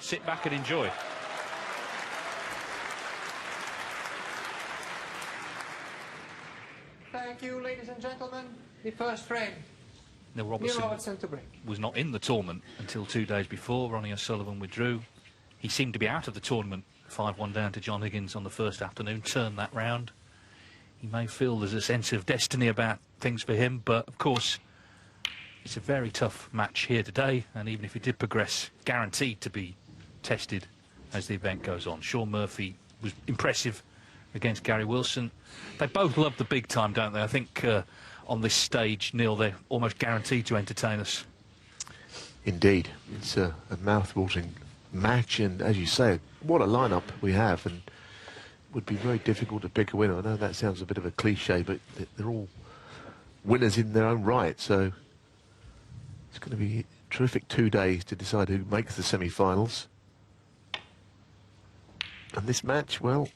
sit back and enjoy. Thank you, ladies and gentlemen. The first frame. Neil Robertson to break. was not in the tournament until 2 days before. Ronnie O'Sullivan withdrew. He seemed to be out of the tournament. 5-1 down to John Higgins on the first afternoon. Turned that round. He may feel there's a sense of destiny about things for him, but of course it's a very tough match here today, and even if he did progress, guaranteed to be tested as the event goes on. Shaun Murphy was impressive against Gary Wilson. They both love the big time, don't they? I think on this stage, Neil, they're almost guaranteed to entertain us. Indeed. It's a mouth-watering match, and as you say, what a lineup we have, and it would be very difficult to pick a winner. I know that sounds a bit of a cliche, but they're all winners in their own right, so it's going to be a terrific 2 days to decide who makes the semi-finals. And this match, well,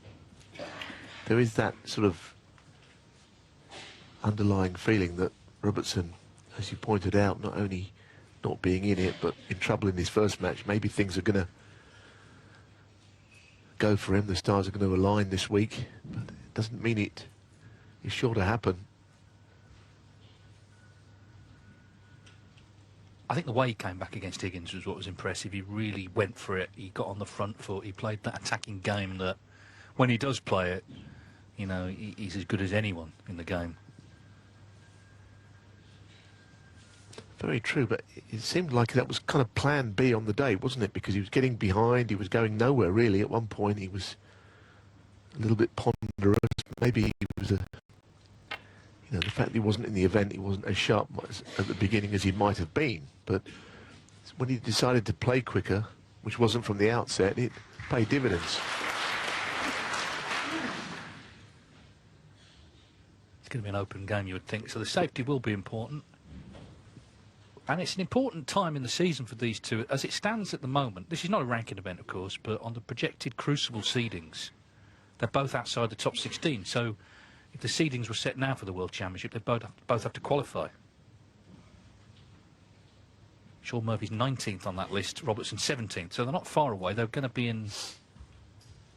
there is that sort of underlying feeling that Robertson, as you pointed out, not only not being in it, but in trouble in his first match, maybe things are going to go for him. The stars are going to align this week, but it doesn't mean it is sure to happen. I think the way he came back against Higgins was what was impressive. He really went for it. He got on the front foot. He played that attacking game that, when he does play it, you know, he's as good as anyone in the game. Very true, but it seemed like that was kind of plan B on the day, wasn't it? Because he was getting behind, he was going nowhere really. At one point he was a little bit ponderous. Maybe he was you know, the fact that he wasn't in the event, he wasn't as sharp at the beginning as he might have been. But when he decided to play quicker, which wasn't from the outset, it paid dividends. It's going to be an open game, you would think, so the safety will be important. And it's an important time in the season for these two. As it stands at the moment, this is not a ranking event, of course, but on the projected Crucible seedings, they're both outside the top 16. So if the seedings were set now for the World Championship, they both have to qualify. Shaun Murphy's 19th on that list, Robertson 17th. So they're not far away. They're going to be in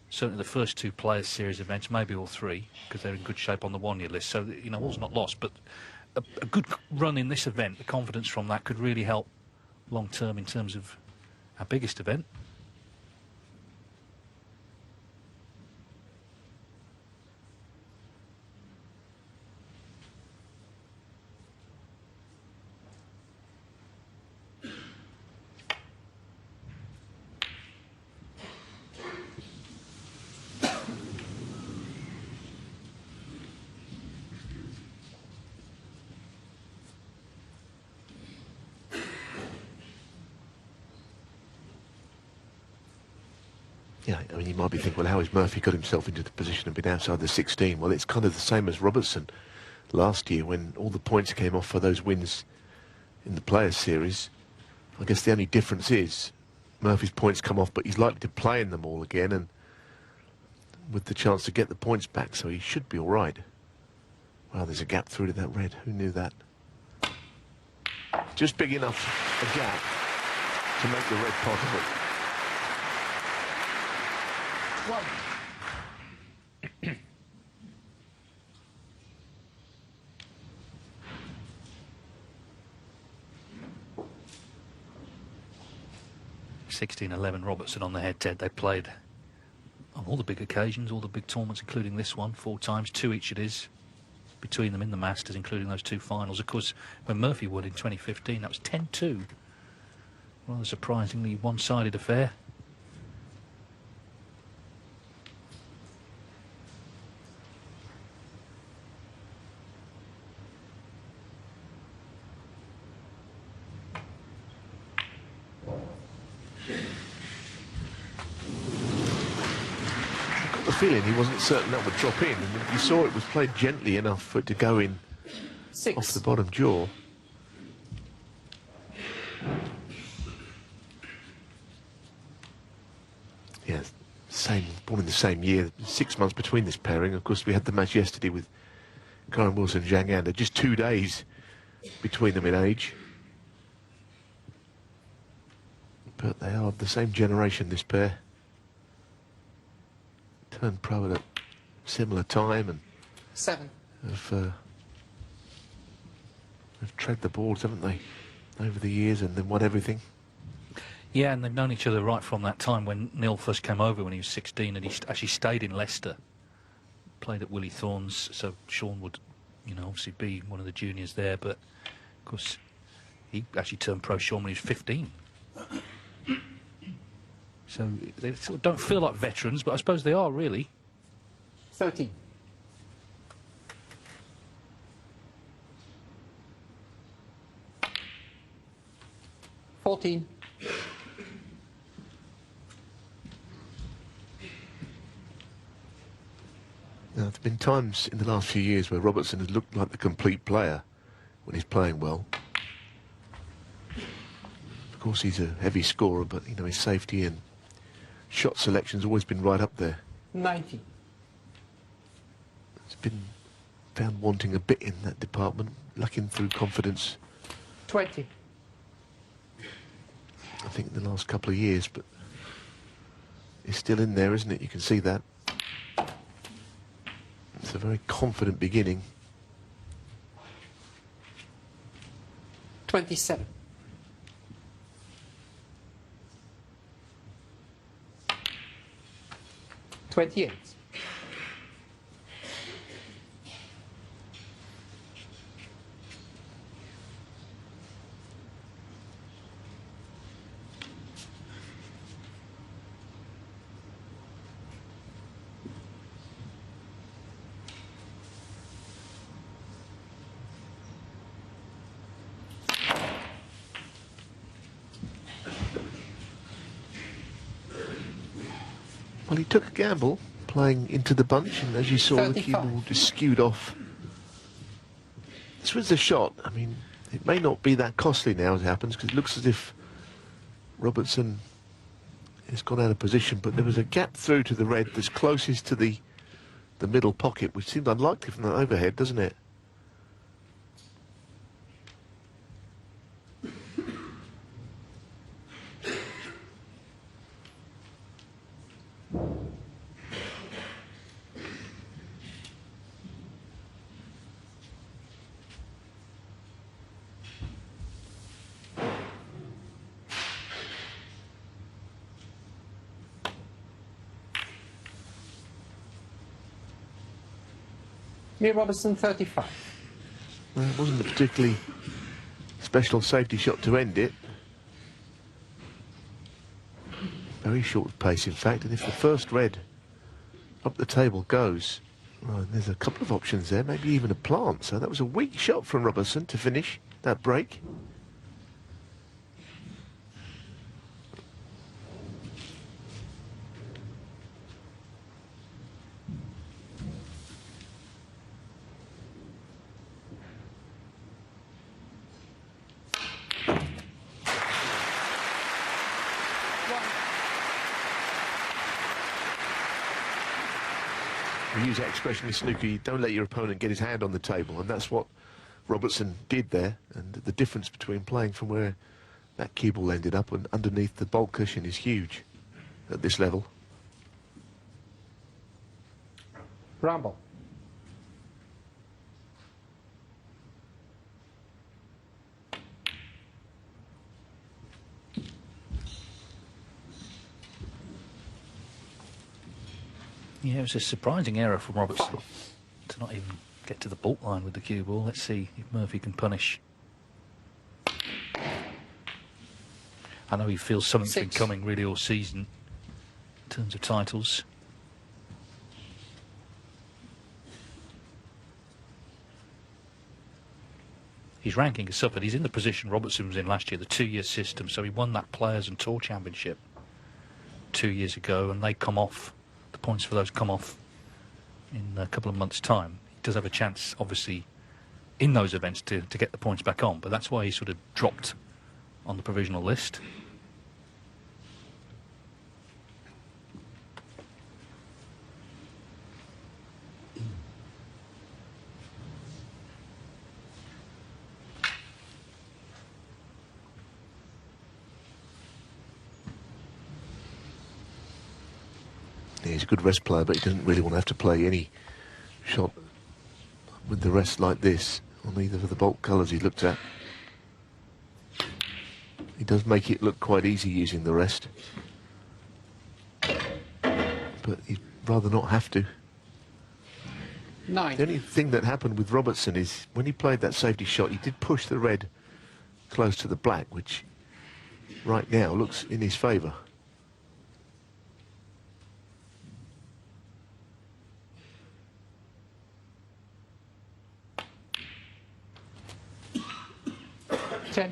certainly the first two Players Series events, maybe all three, because they're in good shape on the one-year list. So, you know, all's not lost, but a good run in this event, the confidence from that could really help long-term in terms of our biggest event. Yeah, I mean, you might be thinking, well, how has Murphy got himself into the position of being outside the 16? Well, it's kind of the same as Robertson last year when all the points came off for those wins in the Players Series. I guess the only difference is Murphy's points come off, but he's likely to play in them all again and with the chance to get the points back, so he should be all right. Wow, there's a gap through to that red. Who knew that? Just big enough a gap to make the red part of it. One. 16-11 Robertson on the head-to-head. They played on all the big occasions, all the big tournaments, including this one, 4 times, 2 each it is, between them in the Masters, including those 2 finals. Of course, when Murphy won in 2015, that was 10-2. Rather surprisingly one-sided affair. Feeling he wasn't certain that would drop in, and you saw it was played gently enough for it to go in 6 off the bottom jaw. Yeah, born in the same year, 6 months between this pairing. Of course, we had the match yesterday with Karen Wilson and Zhang Anda, just 2 days between them in age. But they are of the same generation, this pair. Turned pro at a similar time and 7. have tread the boards, haven't they, over the years, and then won everything. Yeah, and they've known each other right from that time when Neil first came over when he was 16, and he actually stayed in Leicester, played at Willie Thorne's, so Shaun would, you know, obviously be one of the juniors there, but of course he actually turned pro, Shaun, when he was 15. So they sort of don't feel like veterans, but I suppose they are, really. 13. $14. Now, there have been times in the last few years where Robertson has looked like the complete player when he's playing well. Of course, he's a heavy scorer, but, you know, his safety and shot selection's always been right up there. 90. It's been found wanting a bit in that department, lacking through confidence, 20. I think, in the last couple of years, but it's still in there, isn't it? You can see that. It's a very confident beginning. 27. 28. Well, he took a gamble playing into the bunch, and as you saw, the 35. cue ball just skewed off. This was the shot. I mean, it may not be that costly now as it happens, because it looks as if Robertson has gone out of position, but there was a gap through to the red that's closest to the middle pocket, which seemed unlikely from that overhead, doesn't it? Neil Robertson, 35. Well, it wasn't a particularly special safety shot to end it. Very short pace, in fact, and if the first red up the table goes, well, there's a couple of options there, maybe even a plant. So that was a weak shot from Robertson to finish that break. We use that expression in snooker, you don't let your opponent get his hand on the table, and that's what Robertson did there. And the difference between playing from where that cue ball ended up and underneath the bolt cushion is huge at this level. Rumble. Yeah, it was a surprising error from Robertson to not even get to the bault line with the cue ball. Let's see if Murphy can punish. I know he feels something's been 6. coming really all season in terms of titles. His ranking has suffered. He's in the position Robertson was in last year, the 2-year system, so he won that Players and Tour Championship 2 years ago, and they come off. The points for those come off in a couple of months' time. He does have a chance, obviously, in those events to get the points back on, but that's why he sort of dropped on the provisional list. He's a good rest player, but he doesn't really want to have to play any shot with the rest like this on either of the bulk colours he looked at. He does make it look quite easy using the rest, but he'd rather not have to. 9. The only thing that happened with Robertson is when he played that safety shot, he did push the red close to the black, which right now looks in his favour. Ten.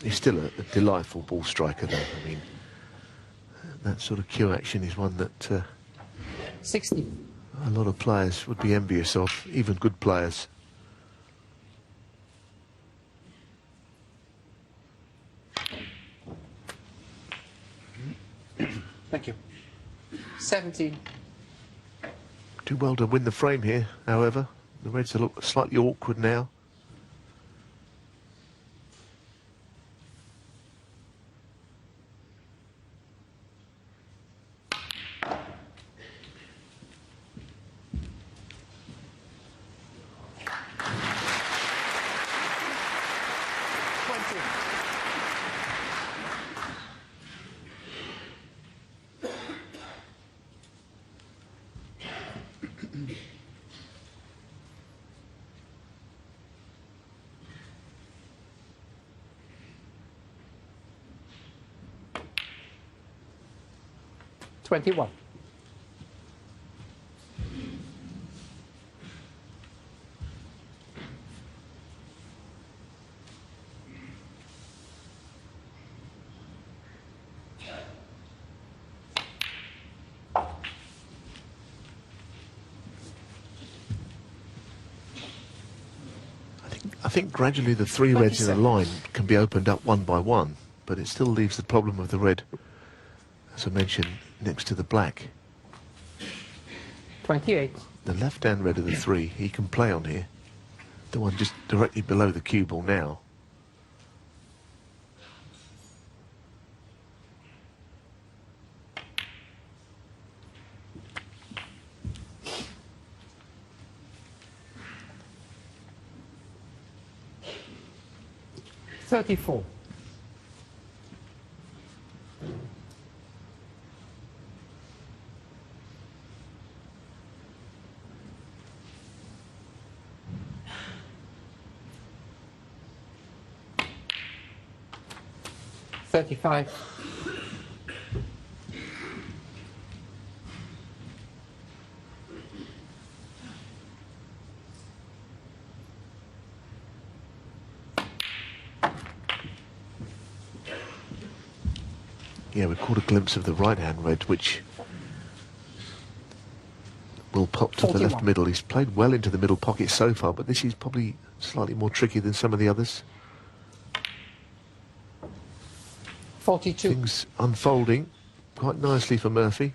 He's still a delightful ball striker, though. I mean, that sort of cue action is one that 60. a lot of players would be envious of, even good players. Thank you. 17. Do well to win the frame here, however. The reds look slightly awkward now. Twenty-one. I think gradually the three reds in a line can be opened up one by one, but it still leaves the problem of the red, as I mentioned, next to the black. 28. The left-hand red of the three, he can play on here. The one just directly below the cue ball now. $34. $35. Yeah, we caught a glimpse of the right-hand red, which will pop to the 41. left middle. He's played well into the middle pocket so far, but this is probably slightly more tricky than some of the others. 42. Things unfolding quite nicely for Murphy.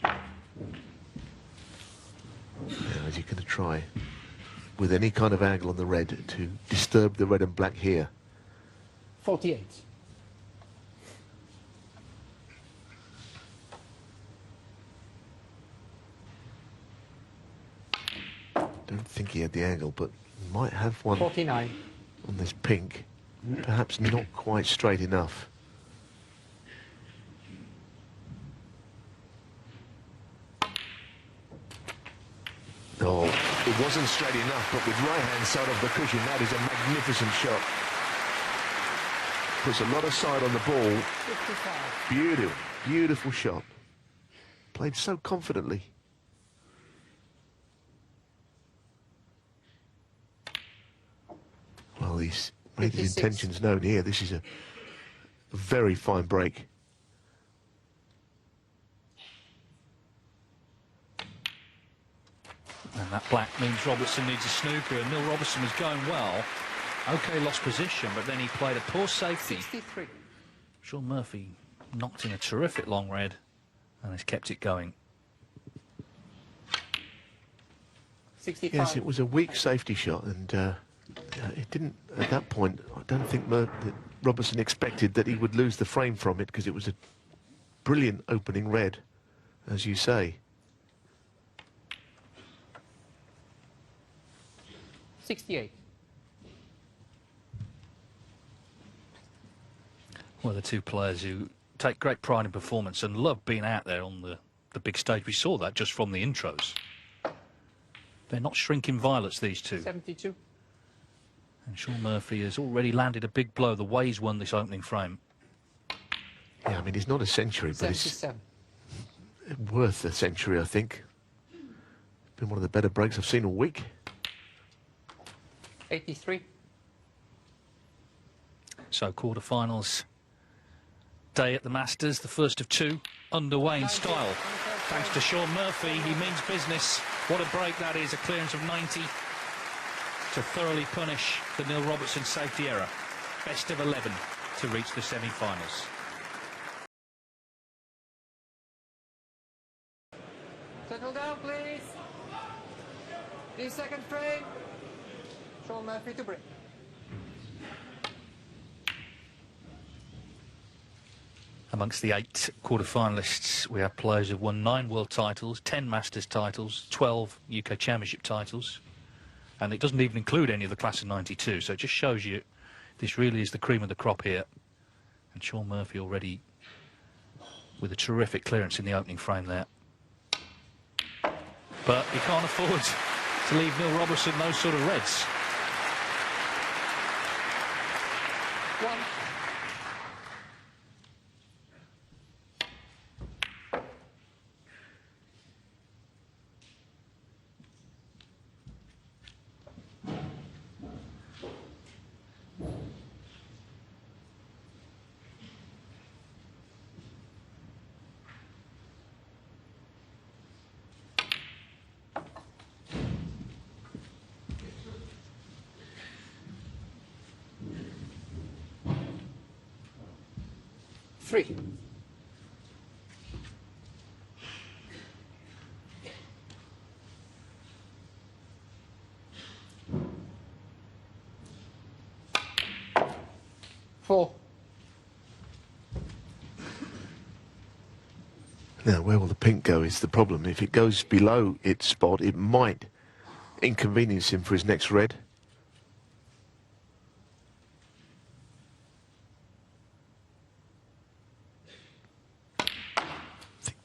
Now, is he going to try with any kind of angle on the red to disturb the red and black here? 48. Don't think he had the angle, but might have one 49. on this pink. Perhaps not quite straight enough. Oh, it wasn't straight enough, but with right-hand side of the cushion, that is a magnificent shot. Puts a lot of side on the ball. 55. Beautiful, beautiful shot. Played so confidently. Well, he's made his 56. intentions known here. This is a very fine break. And that black means Robertson needs a snooker, and Neil Robertson was going well. OK, lost position, but then he played a poor safety. 63. Shaun Murphy knocked in a terrific long red and has kept it going. 65. Yes, it was a weak safety shot, and it didn't, at that point, I don't think that Robertson expected that he would lose the frame from it, because it was a brilliant opening red, as you say. 68. Well, the two players who take great pride in performance and love being out there on the big stage. We saw that just from the intros. They're not shrinking violets, these two. 72. And Shaun Murphy has already landed a big blow the way he's won this opening frame. Yeah, I mean, it's not a century, but it's 77. worth a century, I think. It's been one of the better breaks I've seen all week. 83. So quarterfinals day at the Masters, the first of two, underway in style. Thanks to Shaun Murphy, he means business. What a break that is, a clearance of 90 to thoroughly punish the Neil Robertson safety error. Best of 11 to reach the semi-finals. Settle down, please. 3-second frame. Shaun Murphy to break. Amongst the 8 quarter-finalists, we have players who've won 9 world titles, 10 Masters titles, 12 UK Championship titles, and it doesn't even include any of the class of 92, so it just shows you this really is the cream of the crop here. And Shaun Murphy already with a terrific clearance in the opening frame there. But he can't afford to leave Neil Robertson those sort of reds. 1. Three. Four. Now, where will the pink go is the problem. If it goes below its spot, it might inconvenience him for his next red.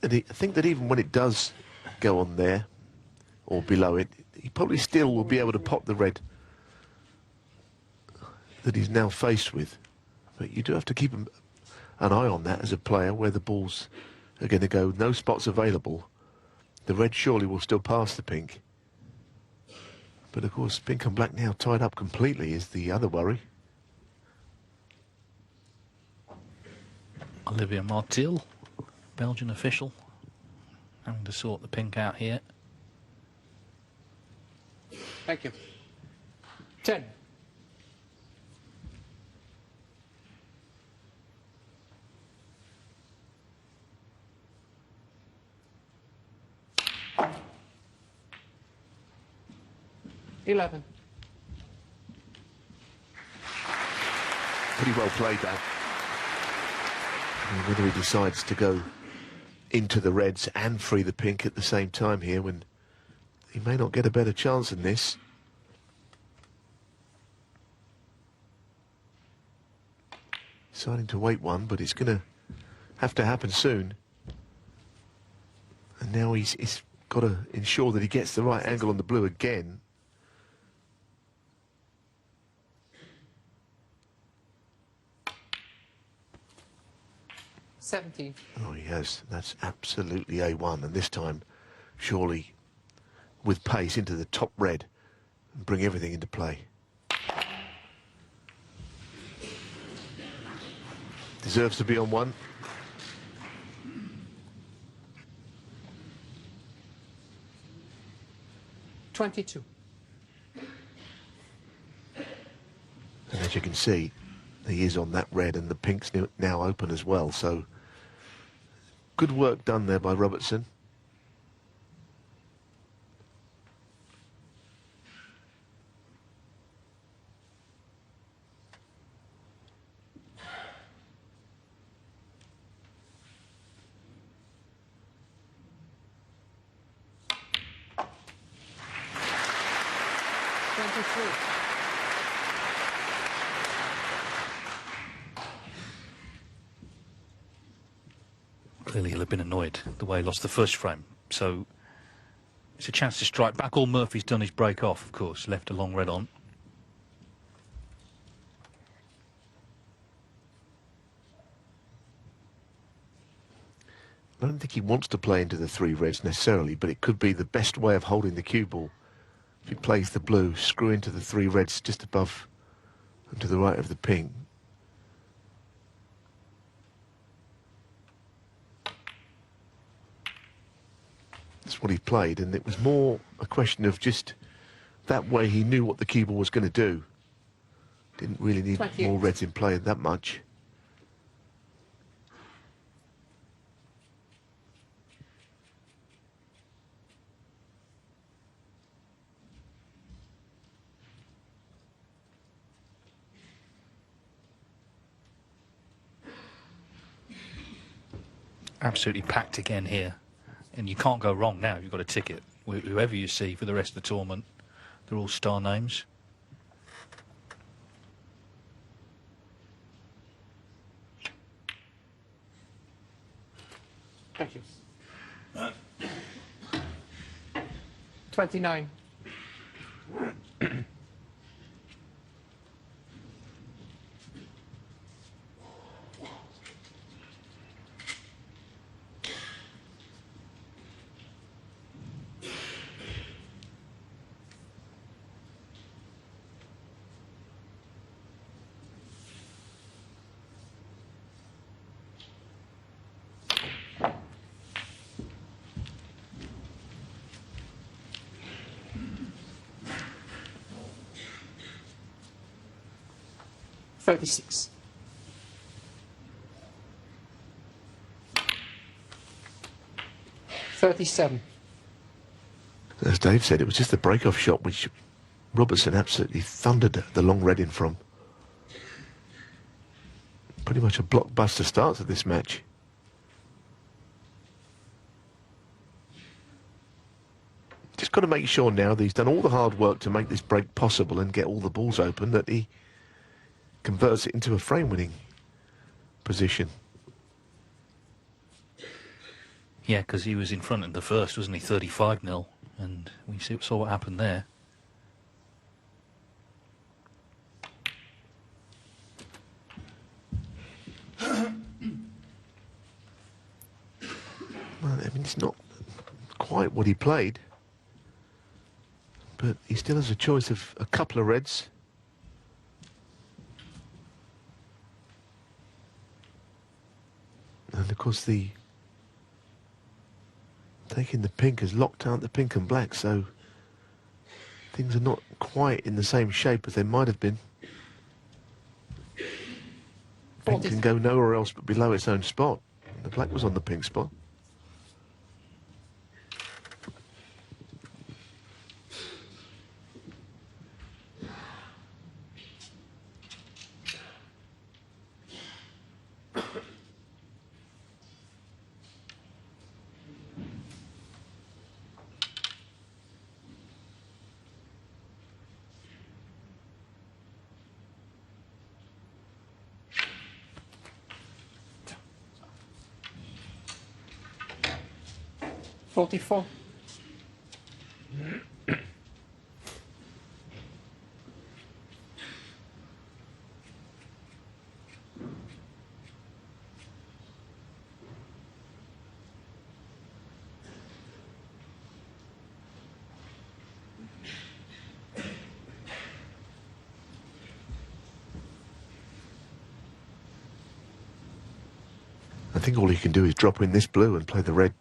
I think that even when it does go on there, or below it, he probably still will be able to pop the red that he's now faced with. But you do have to keep an eye on that as a player, where the balls are going to go. No spots available. The red surely will still pass the pink. But of course, pink and black now tied up completely is the other worry. Olivier Martil, Belgian official, having to sort the pink out here. Thank you. 10. $11. Pretty well played that. And whether he decides to go into the reds and free the pink at the same time here, when he may not get a better chance than this. Deciding to wait one, but it's going to have to happen soon. And now he's got to ensure that he gets the right angle on the blue again. $17. Oh, he has. That's absolutely A1. And this time, surely, with pace into the top red and bring everything into play. Deserves to be on one. $22. And as you can see, he is on that red, and the pink's now open as well. So good work done there by Robertson. Clearly he'll have been annoyed the way he lost the first frame. So it's a chance to strike back. All Murphy's done is break off, of course. Left a long red on. I don't think he wants to play into the 3 reds necessarily, but it could be the best way of holding the cue ball. If he plays the blue, screw into the 3 reds just above and to the right of the pink. That's what he played, and it was more a question of just that way he knew what the cue ball was going to do. Didn't really need more reds in play that much. Absolutely packed again here. And you can't go wrong now. You've got a ticket. Whoever you see for the rest of the tournament, they're all star names. Thank you. 29. $36. $37. As Dave said, it was just the break-off shot which Robertson absolutely thundered the long red in from. Pretty much a blockbuster start to this match. Just got to make sure now that he's done all the hard work to make this break possible and get all the balls open, that he converts it into a frame-winning position. Yeah, because he was in front in the first, wasn't he? 35-0, and we saw what happened there. Well, I mean, it's not quite what he played, but he still has a choice of a couple of reds. And of course taking the pink has locked out the pink and black, so things are not quite in the same shape as they might have been. Pink can go nowhere else but below its own spot. The black was on the pink spot. $44. I think all he can do is drop in this blue and play the red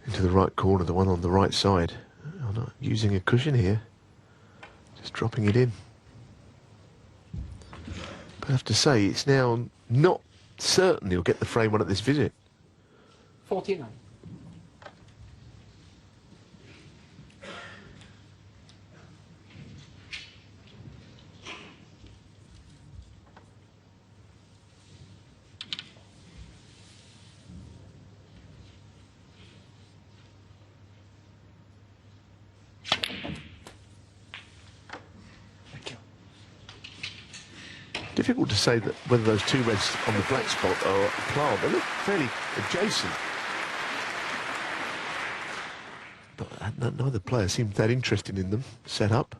into the right corner, the one on the right side. I'm not using a cushion here, just dropping it in. But I have to say, it's now not certain he'll get the frame one at this visit. 49. Difficult to say that whether those two reds on the black spot are plant. They look fairly adjacent. But neither player seemed that interested in them set up.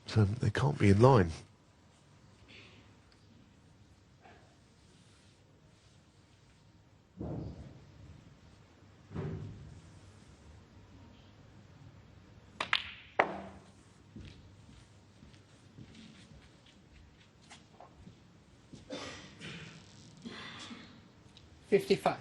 So they can't be in line. $55.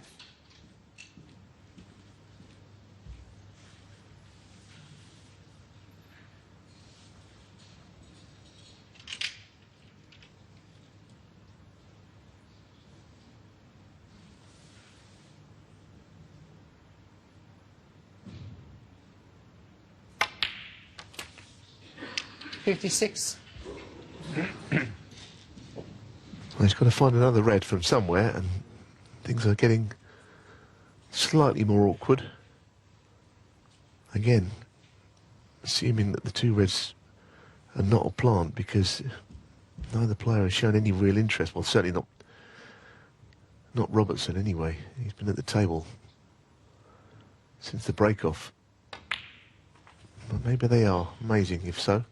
$56. Well, he's got to find another red from somewhere, and things are getting slightly more awkward. Again, assuming that the two reds are not a plant, because neither player has shown any real interest. Well, certainly not Robertson anyway. He's been at the table since the break-off. But maybe they are. Amazing if so.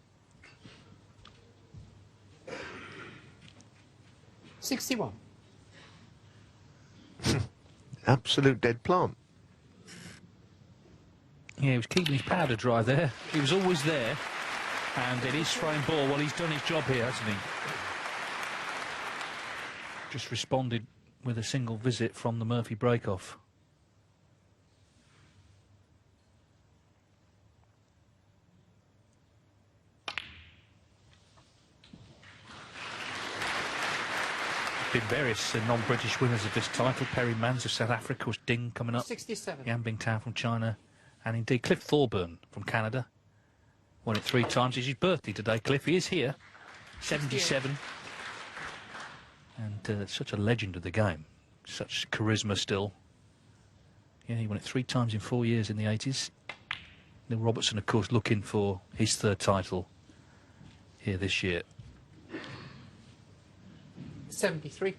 61. Absolute dead plant. Yeah, he was keeping his powder dry there. He was always there. And it is throwing ball. Well, he's done his job here, hasn't he? Just responded with a single visit from the Murphy break-off. Been various non-British winners of this title. Perry Mans of South Africa, was Ding coming up. 67. Yan Bingtao from China. And indeed Cliff Thorburn from Canada. Won it 3 times. It's his birthday today, Cliff. He is here. 77. And such a legend of the game. Such charisma still. Yeah, he won it 3 times in 4 years in the 80s. Neil Robertson, of course, looking for his 3rd title here this year. 73.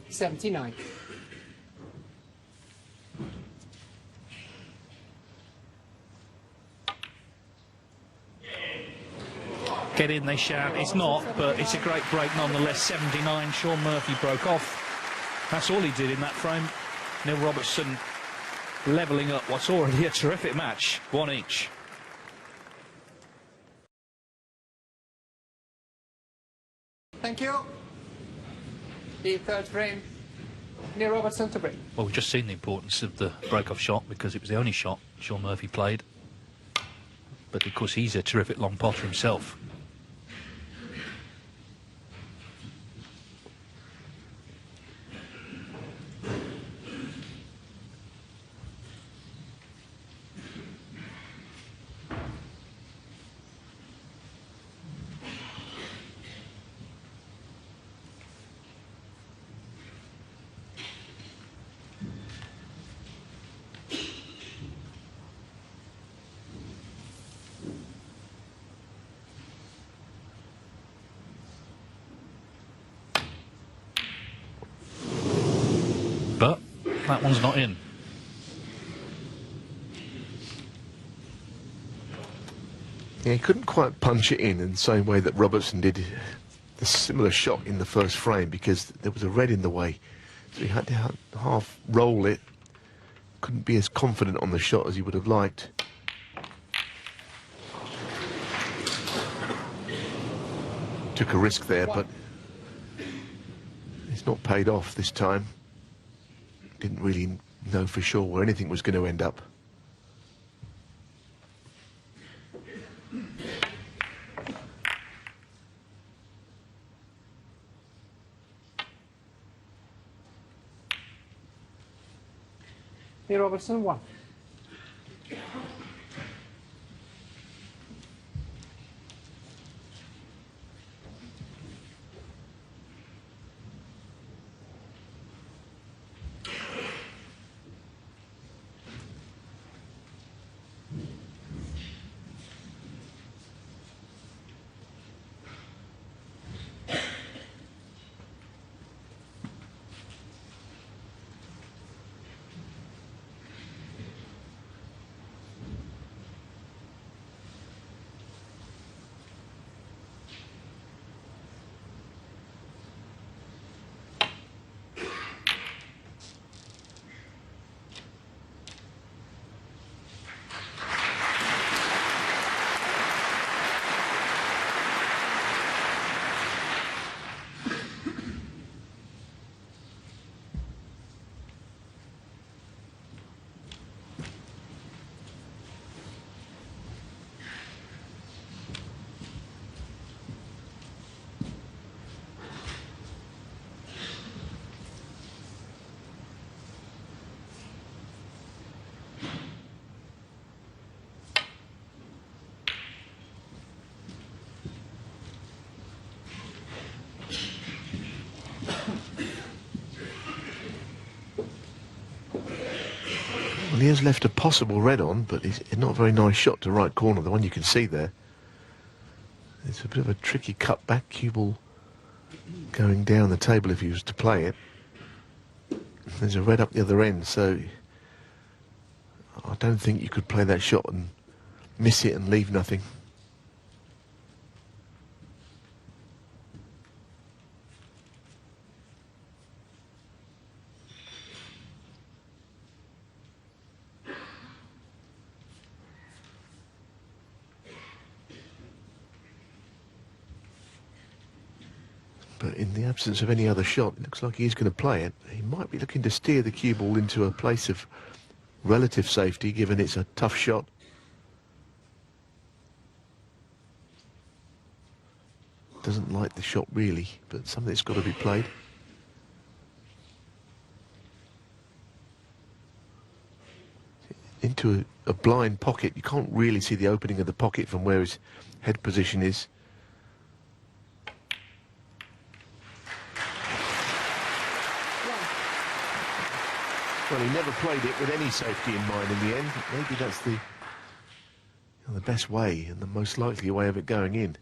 $79. Get in, they shout. It's not, but it's a great break nonetheless. 79, Shaun Murphy broke off. That's all he did in that frame. Neil Robertson levelling up what's already a terrific match, 1 each. Thank you. The 3rd frame, Neil Robertson to break. Well, we've just seen the importance of the break-off shot because it was the only shot Shaun Murphy played. But of course, he's a terrific long potter himself. But that one's not in. Yeah, he couldn't quite punch it in the same way that Robertson did the similar shot in the first frame because there was a red in the way. So he had to half roll it. Couldn't be as confident on the shot as he would have liked. Took a risk there, but it's not paid off this time. Didn't really know for sure where anything was going to end up. Robertson 1. Well, he has left a possible red on, but it's not a very nice shot to right corner, the one you can see there. It's a bit of a tricky cut back, cue ball going down the table if he was to play it. There's a red up the other end, so I don't think you could play that shot and miss it and leave nothing. But in the absence of any other shot, it looks like he's going to play it. He might be looking to steer the cue ball into a place of relative safety, given it's a tough shot. Doesn't like the shot really, but something that's got to be played. Into a blind pocket. You can't really see the opening of the pocket from where his head position is. Well, he never played it with any safety in mind in the end. Maybe that's the best way and the most likely way of it going in.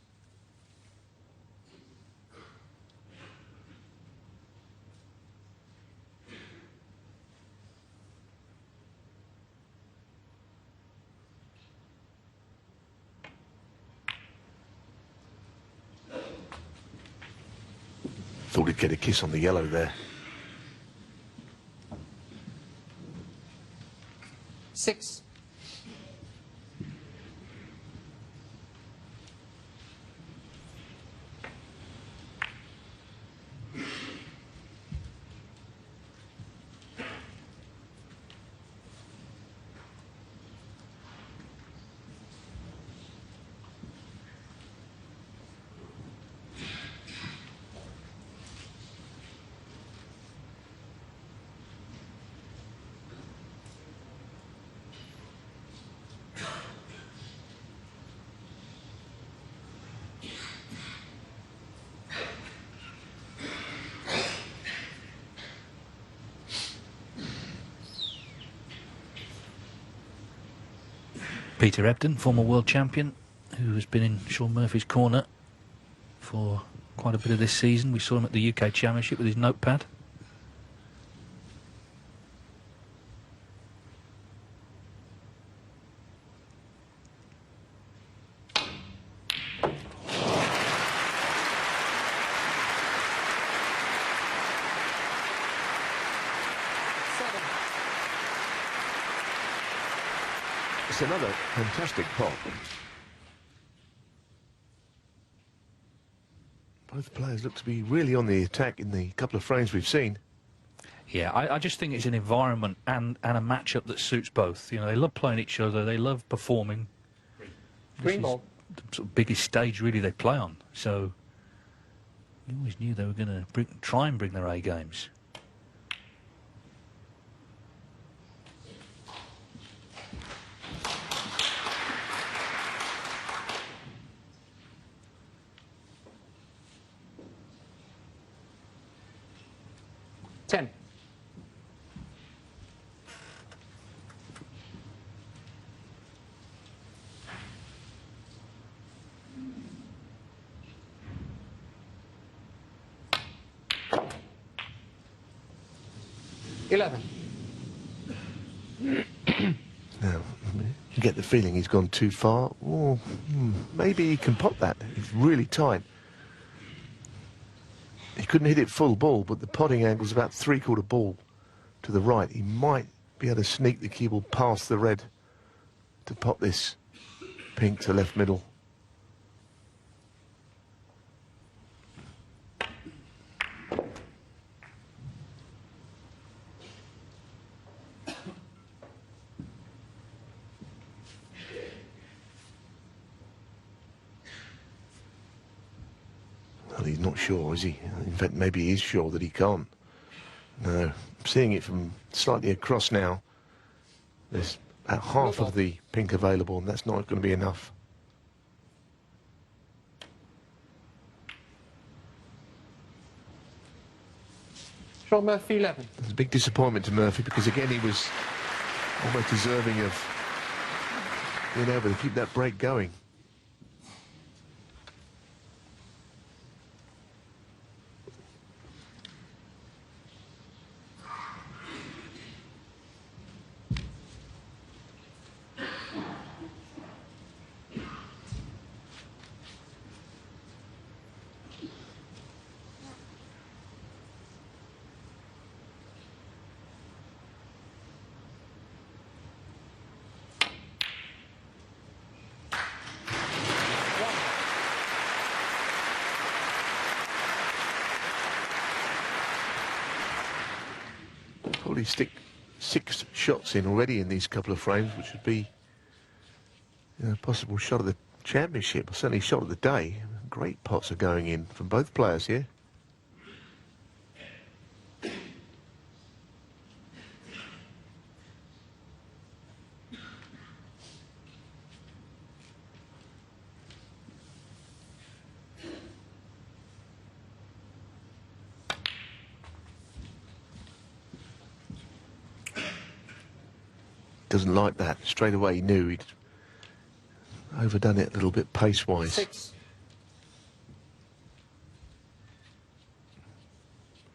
Thought he'd get a kiss on the yellow there. 6. Peter Ebden, former world champion, who has been in Shaun Murphy's corner for quite a bit of this season. We saw him at the UK Championship with his notepad. It's another fantastic pot. Both players look to be really on the attack in the couple of frames we've seen. Yeah, I just think it's an environment and a matchup that suits both. You know, they love playing each other, they love performing. Green ball. The sort of biggest stage really they play on, so you always knew they were going to try and bring their A games. Ten. $11. Now, you get the feeling he's gone too far. Oh, maybe he can pop that. It's really tight. He couldn't hit it full ball, but the potting angle's about three-quarter ball to the right. He might be able to sneak the cue ball past the red to pop this pink to left middle. Well, he's not sure, is he? In fact, maybe he is sure that he can't. No, I'm seeing it from slightly across now. There's about half of the pink available, and that's not going to be enough. Shaun Murphy, 11. It's a big disappointment to Murphy because, again, he was almost deserving of being able to keep that break going. Probably stick 6 shots in already in these couple of frames, which would be a possible shot of the championship, or certainly shot of the day. Great pots are going in from both players here. Doesn't like that. Straight away he knew he'd overdone it a little bit pace-wise. 6.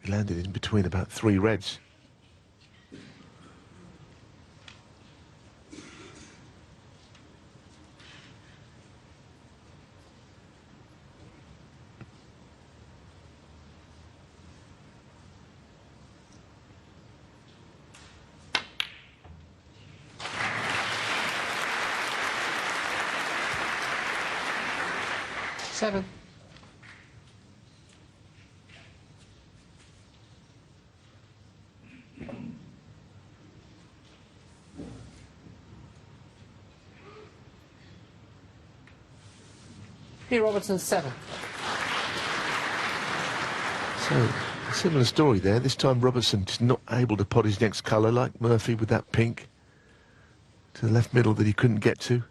He landed in between about 3 reds. Seven. Robertson, 7. So, a similar story there. This time Robertson is not able to pot his next colour like Murphy with that pink to the left middle that he couldn't get to.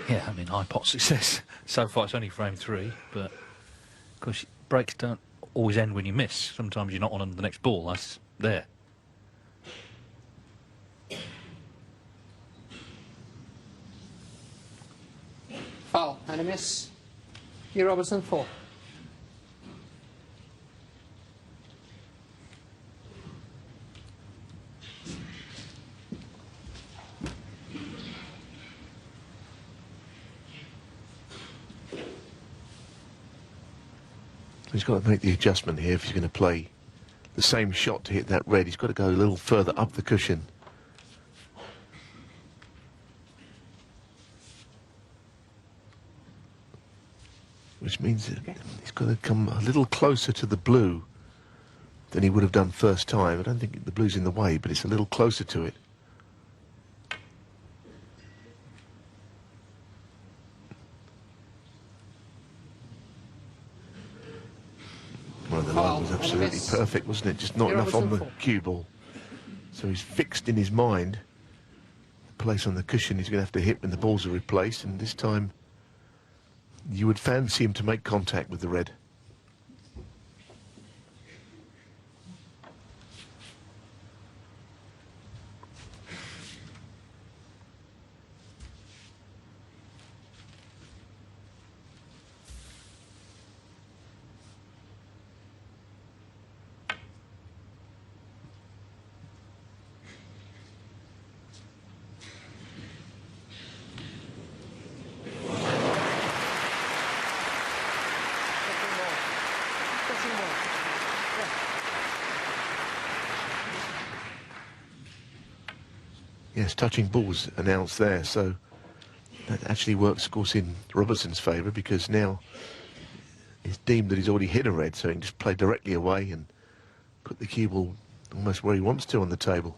Yeah, I mean, high pot success. So far, it's only frame 3, but of course, breaks don't always end when you miss. Sometimes you're not on the next ball. That's there. Foul and a miss. Robertson, 4. He's got to make the adjustment here if he's going to play the same shot to hit that red. He's got to go a little further up the cushion. Which means that he's got to come a little closer to the blue than he would have done first time. I don't think the blue's in the way, but it's a little closer to it. Well, the line was absolutely perfect, wasn't it? Just not enough on the cue ball. So he's fixed in his mind the place on the cushion he's going to have to hit when the balls are replaced, and this time you would fancy him to make contact with the red. Yes, touching balls announced there, so that actually works, of course, in Robertson's favour, because now it's deemed that he's already hit a red, so he can just play directly away and put the cue ball almost where he wants to on the table.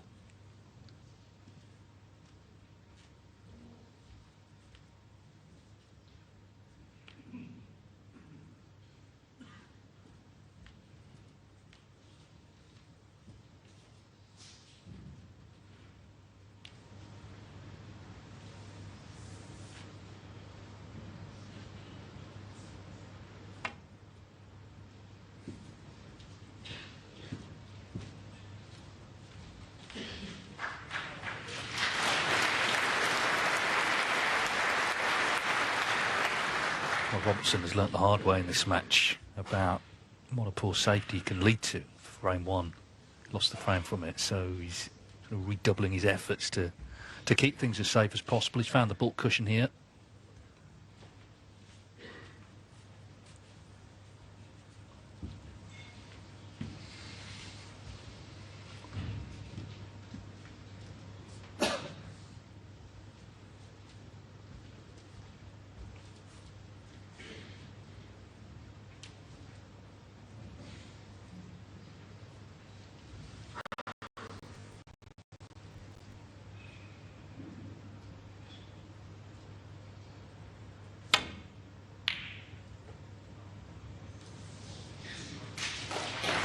Well, Robertson has learnt the hard way in this match about what a poor safety can lead to. Frame one, lost the frame from it, so he's sort of redoubling his efforts to keep things as safe as possible. He's found the baulk cushion here.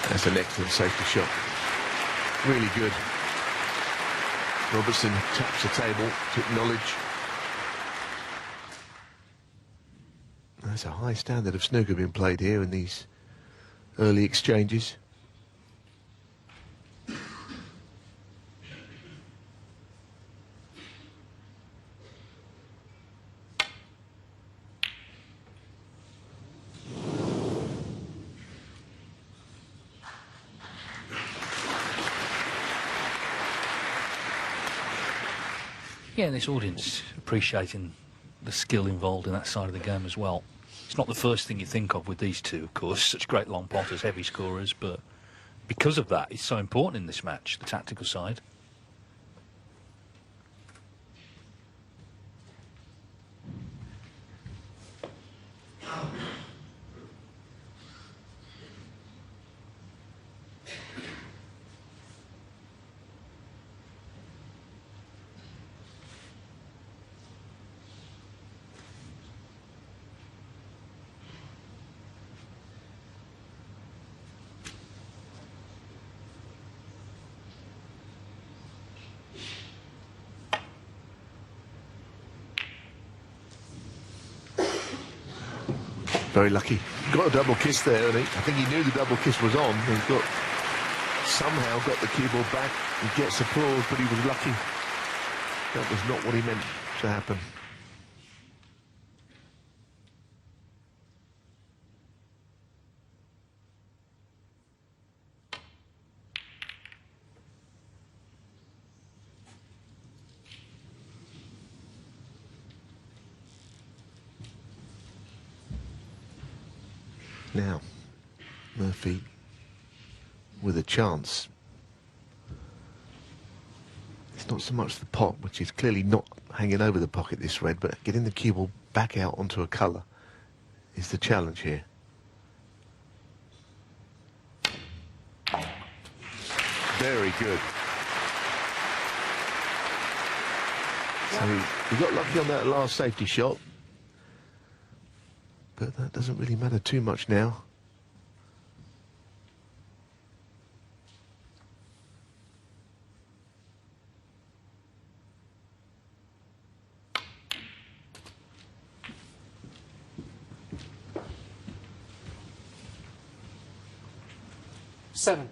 That's an excellent safety shot. Really good. Robertson taps the table to acknowledge. There's a high standard of snooker being played here in these early exchanges. Yeah, and this audience appreciating the skill involved in that side of the game as well. It's not the first thing you think of with these two, of course, such great long potters, heavy scorers, but because of that, it's so important in this match, the tactical side. Very lucky. Got a double kiss there, and I think he knew the double kiss was on. He somehow got the cue ball back. He gets applause, but he was lucky. That was not what he meant to happen. Now, Murphy with a chance. It's not so much the pot, which is clearly not hanging over the pocket, this red, but getting the cue ball back out onto a colour is the challenge here. Very good. So he got lucky on that last safety shot, but that doesn't really matter too much now. Seven.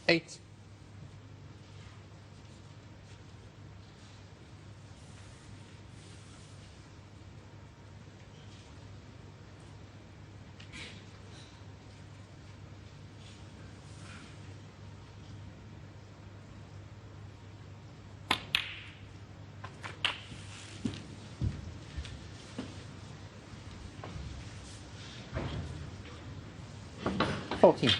Eight. $14.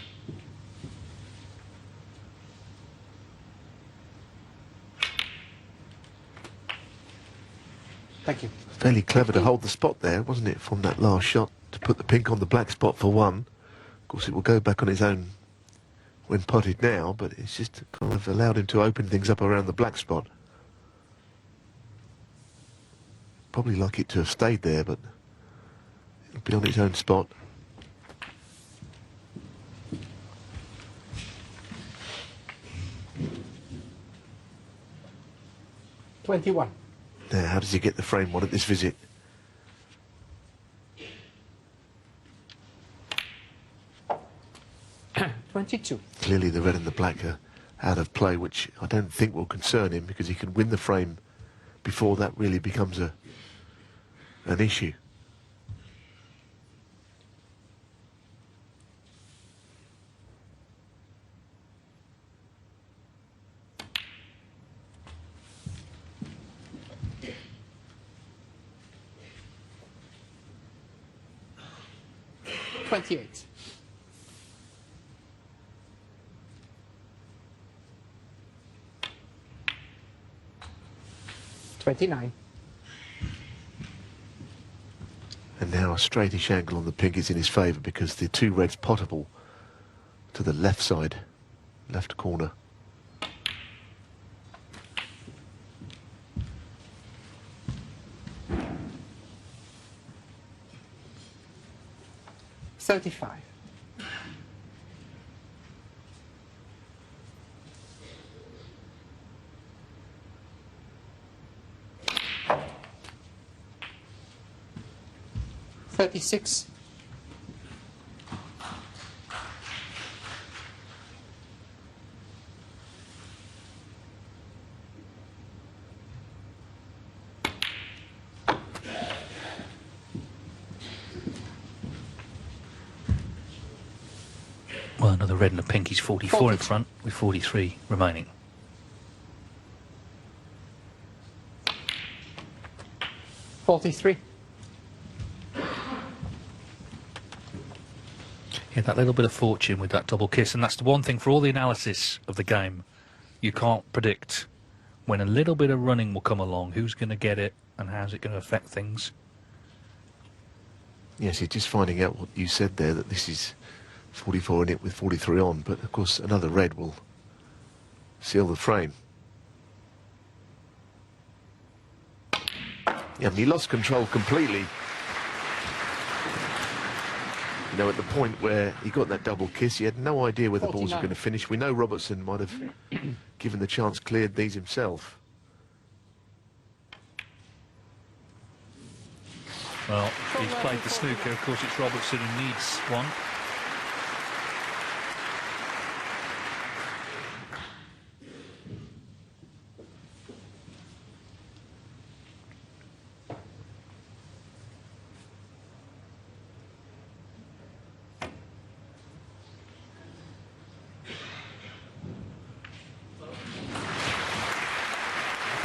Thank you. Fairly clever to hold the spot there, wasn't it, from that last shot, to put the pink on the black spot for one. Of course, it will go back on its own when potted now, but it's just kind of allowed him to open things up around the black spot. Probably like it to have stayed there, but it'll be on its own spot. $21. Now, how does he get the frame one at this visit? $22. Clearly the red and the black are out of play, which I don't think will concern him, because he can win the frame before that really becomes an issue. $28. $29. And now a straightish angle on the pink is in his favour, because the two reds potable to the left side, left corner. $35. $36. Well, another red and a pink. He's 44 in 40. front with 43 remaining. $43. Yeah, that little bit of fortune with that double kiss, and that's the one thing for all the analysis of the game. You can't predict when a little bit of running will come along, who's going to get it and how's it going to affect things. Yes, he's just finding out what you said there, that this is 44 in it with 43 on, but of course another red will seal the frame. Yeah, and he lost control completely. You know, at the point where he got that double kiss, he had no idea where the balls were 49. going to finish. We know Robertson might have, given the chance, cleared these himself. Well, he's played the snooker. Of course, it's Robertson who needs one.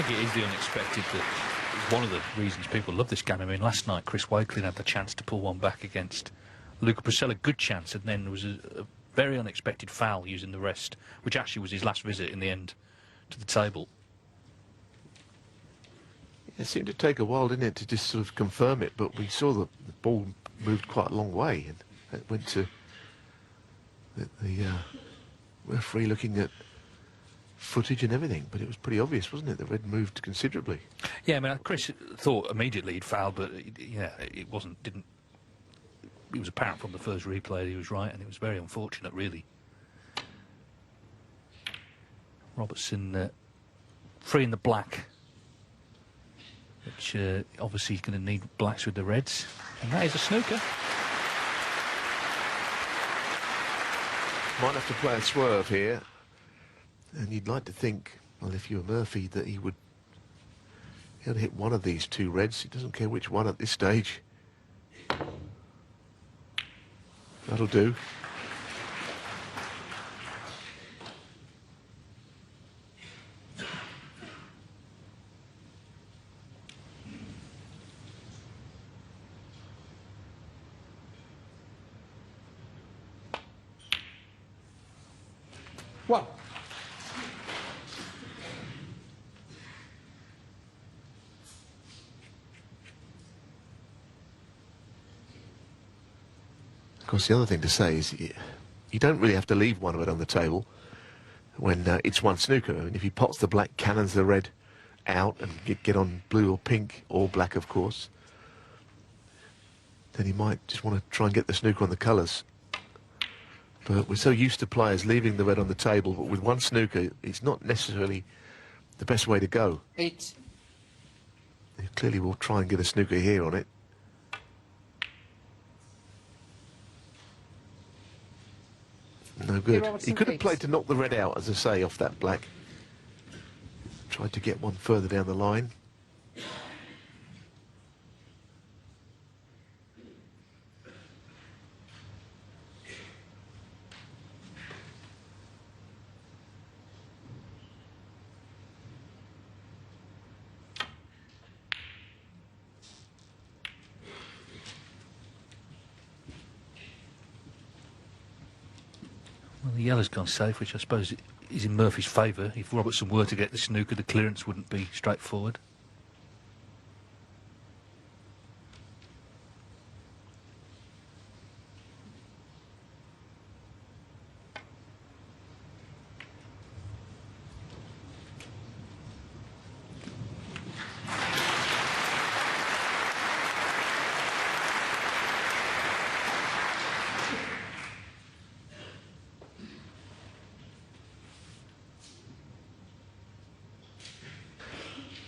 think it is the unexpected that is one of the reasons people love this game. I mean, last night Chris Wakelin had the chance to pull one back against Luca Priscilla, good chance, and then there was a very unexpected foul using the rest, which actually was his last visit in the end to the table. It seemed to take a while, didn't it, to just sort of confirm it, but we saw the ball moved quite a long way, and it went to the referee looking at footage and everything, but it was pretty obvious, wasn't it? The red moved considerably. Yeah, I mean, Chris thought immediately he'd fouled, but yeah, it was apparent from the first replay that he was right, and it was very unfortunate, really. Robertson free in the black, which obviously is going to need blacks with the reds, and that is a snooker. Might have to play a swerve here, and you'd like to think, well, if you were Murphy, that he'll hit one of these two reds. He doesn't care which one at this stage. That'll do. One. Of course, the other thing to say is you don't really have to leave one of it on the table when it's one snooker. I mean, if he pots the black, cannons the red out and get on blue or pink or black, of course, then he might just want to try and get the snooker on the colours. But we're so used to players leaving the red on the table, but with one snooker, it's not necessarily the best way to go. 8. He clearly will try and get a snooker here on it. No good. He could have played to knock the red out, as I say, off that black. Tried to get one further down the line. Well, the yellow's gone safe, which I suppose is in Murphy's favour. If Robertson were to get the snooker, the clearance wouldn't be straightforward.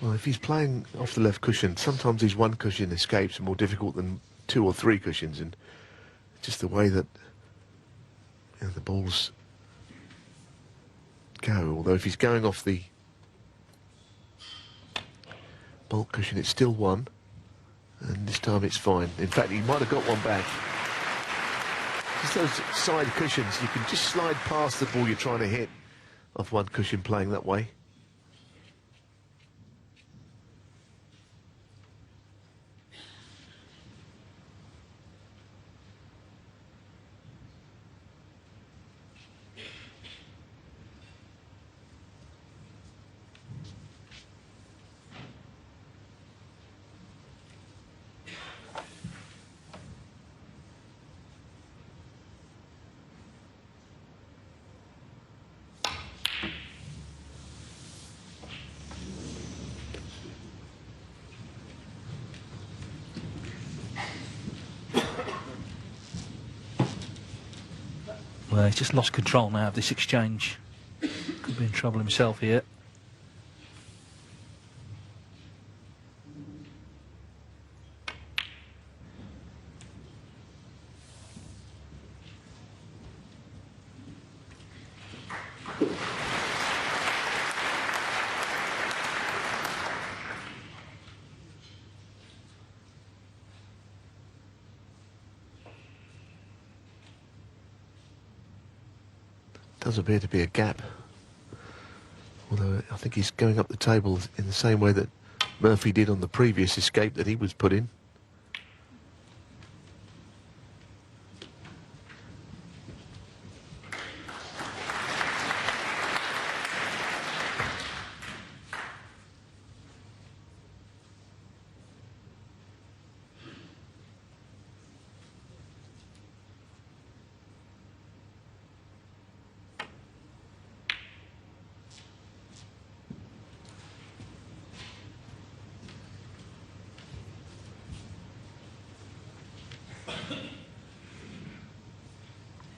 Well, if he's playing off the left cushion, sometimes his one cushion escapes are more difficult than 2 or 3 cushions, and just the way that the balls go. Although if he's going off the bulk cushion, it's still 1, and this time it's fine. In fact, he might have got one back. Just those side cushions, you can just slide past the ball you're trying to hit off one cushion playing that way. Well, he's just lost control now of this exchange. Could be in trouble himself here. Does appear to be a gap Although I think he's going up the table in the same way that Murphy did on the previous escape that he was put in.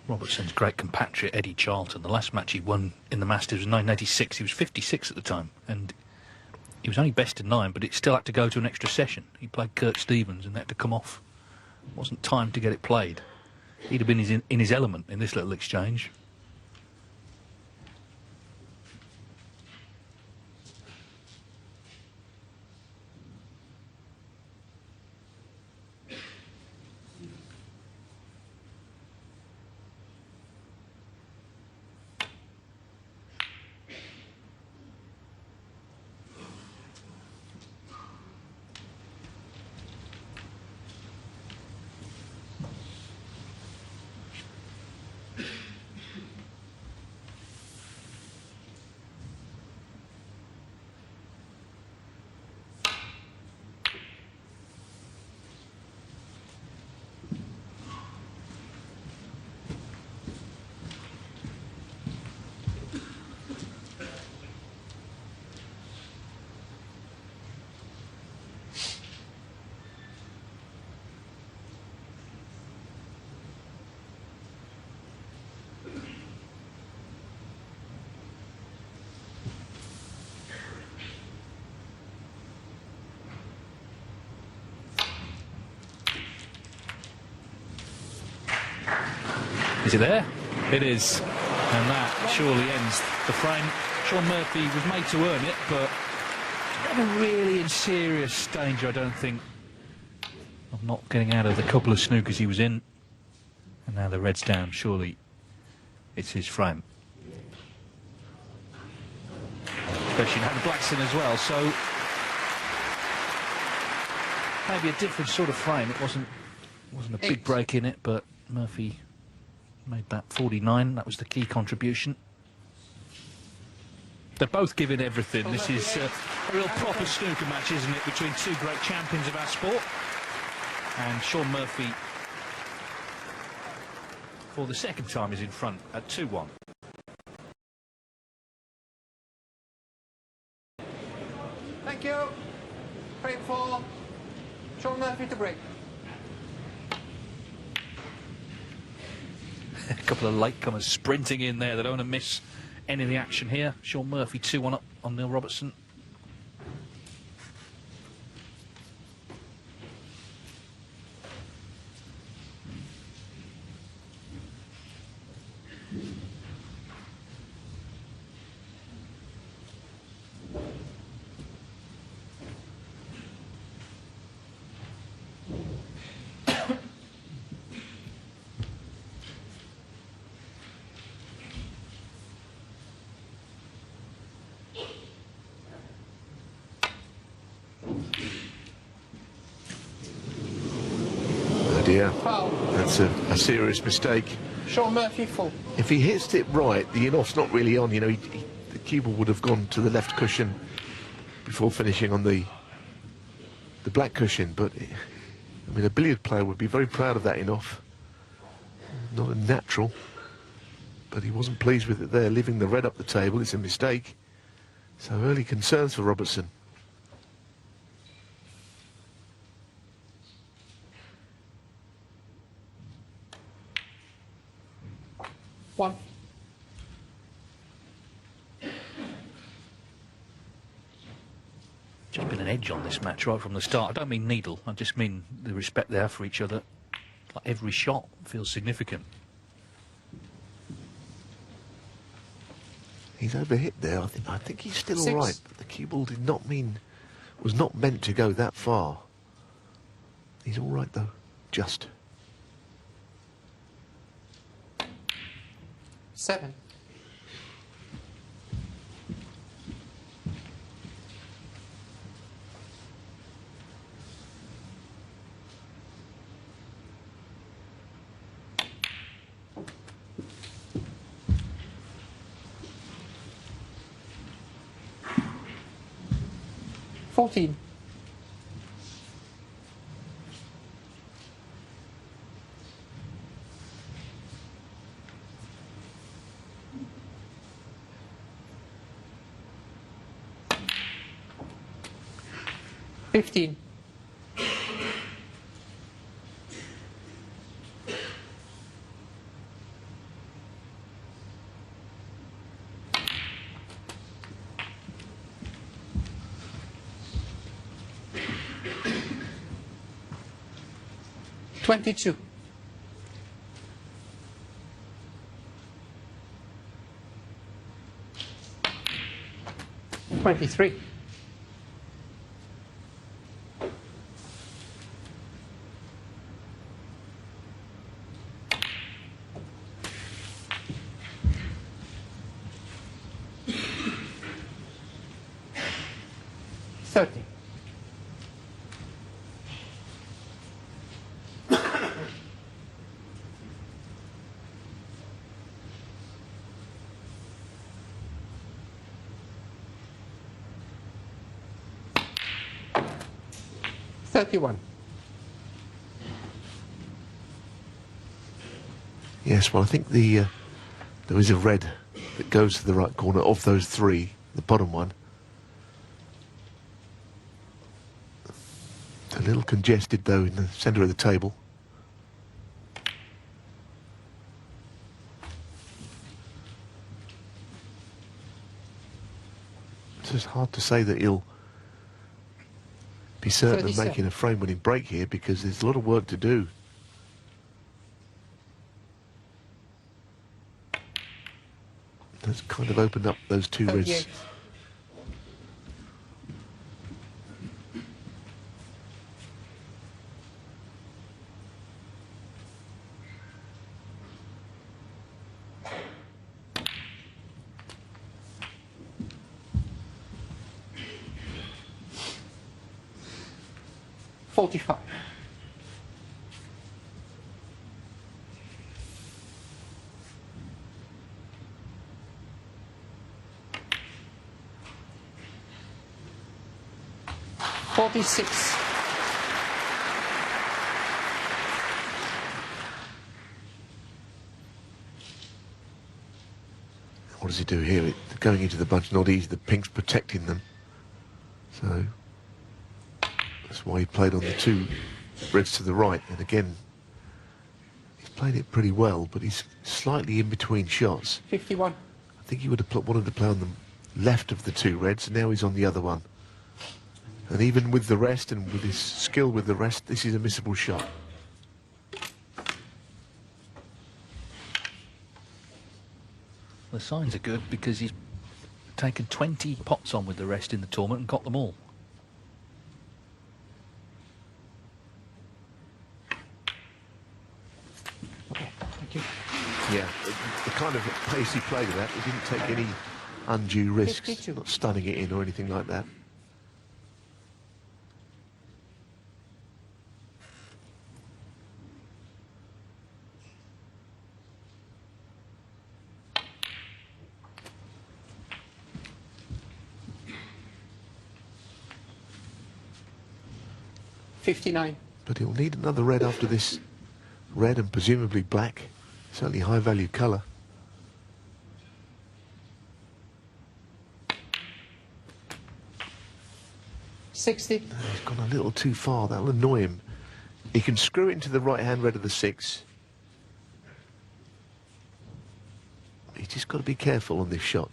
Robertson's great compatriot Eddie Charlton, the last match he won in the Masters was 1986. He was 56 at the time, and he was only best in 9, but it still had to go to an extra session. He played Kurt Stevens and that had to come off. It wasn't time to get it played. He'd have been in his element in this little exchange. Is it there? It is. And that surely ends the frame. Shaun Murphy was made to earn it, but never really in serious danger, I don't think, of not getting out of the couple of snookers he was in. And now the red's down. Surely it's his frame. Especially now the black's in as well, so maybe a different sort of frame. It wasn't a big break in it, but Murphy made that 49. That was the key contribution. They're both giving everything. This is a real proper snooker match, isn't it, between two great champions of our sport. And Shaun Murphy, for the second time, is in front at 2-1. Thank you. Frame 4. Shaun Murphy to break. A couple of latecomers sprinting in there. They don't want to miss any of the action here. Shaun Murphy 2-1 up on Neil Robertson. Dear, Foul. that's a serious mistake. Shaun Murphy full. If he hits it right, the in-off's not really on. You know, the cue ball would have gone to the left cushion before finishing on the black cushion. But I mean, a billiard player would be very proud of that in-off. Not a natural, but he wasn't pleased with it there, leaving the red up the table. It's a mistake. So early concerns for Robertson. One. Just been an edge on this match right from the start. I don't mean needle, I just mean the respect they have for each other. Like every shot feels significant. He's overhit there. I think he's still 6. all right. But the cue ball was not meant to go that far. He's all right though, just. 7. 14. $15. $22. $23. $30. $31. Yes, well, I think there is a red that goes to the right corner of those three, the bottom one. A little congested, though, in the centre of the table. It's just hard to say that he'll be certain of 37. making a frame-winning break here, because there's a lot of work to do. That's kind of opened up those two 38. wrists. $45. $46. What does he do here? Going into the bunch, not easy. The pink's protecting them. So that's why he played on the two reds to the right. And again, he's played it pretty well, but he's slightly in between shots. 51. I think he would have wanted to play on the left of the two reds, and now he's on the other one. And even with the rest and with his skill with the rest, this is a missable shot. The signs are good because he's taken 20 pots on with the rest in the tournament and got them all. Okay, thank you. Yeah, the kind of pace he played at that, he didn't take any undue risks, 52. not stunning it in or anything like that. $59. But he'll need another red after this red and presumably black. Certainly high value colour. $60. He's gone a little too far. That'll annoy him. He can screw it into the right hand red of the six. He's just got to be careful on this shot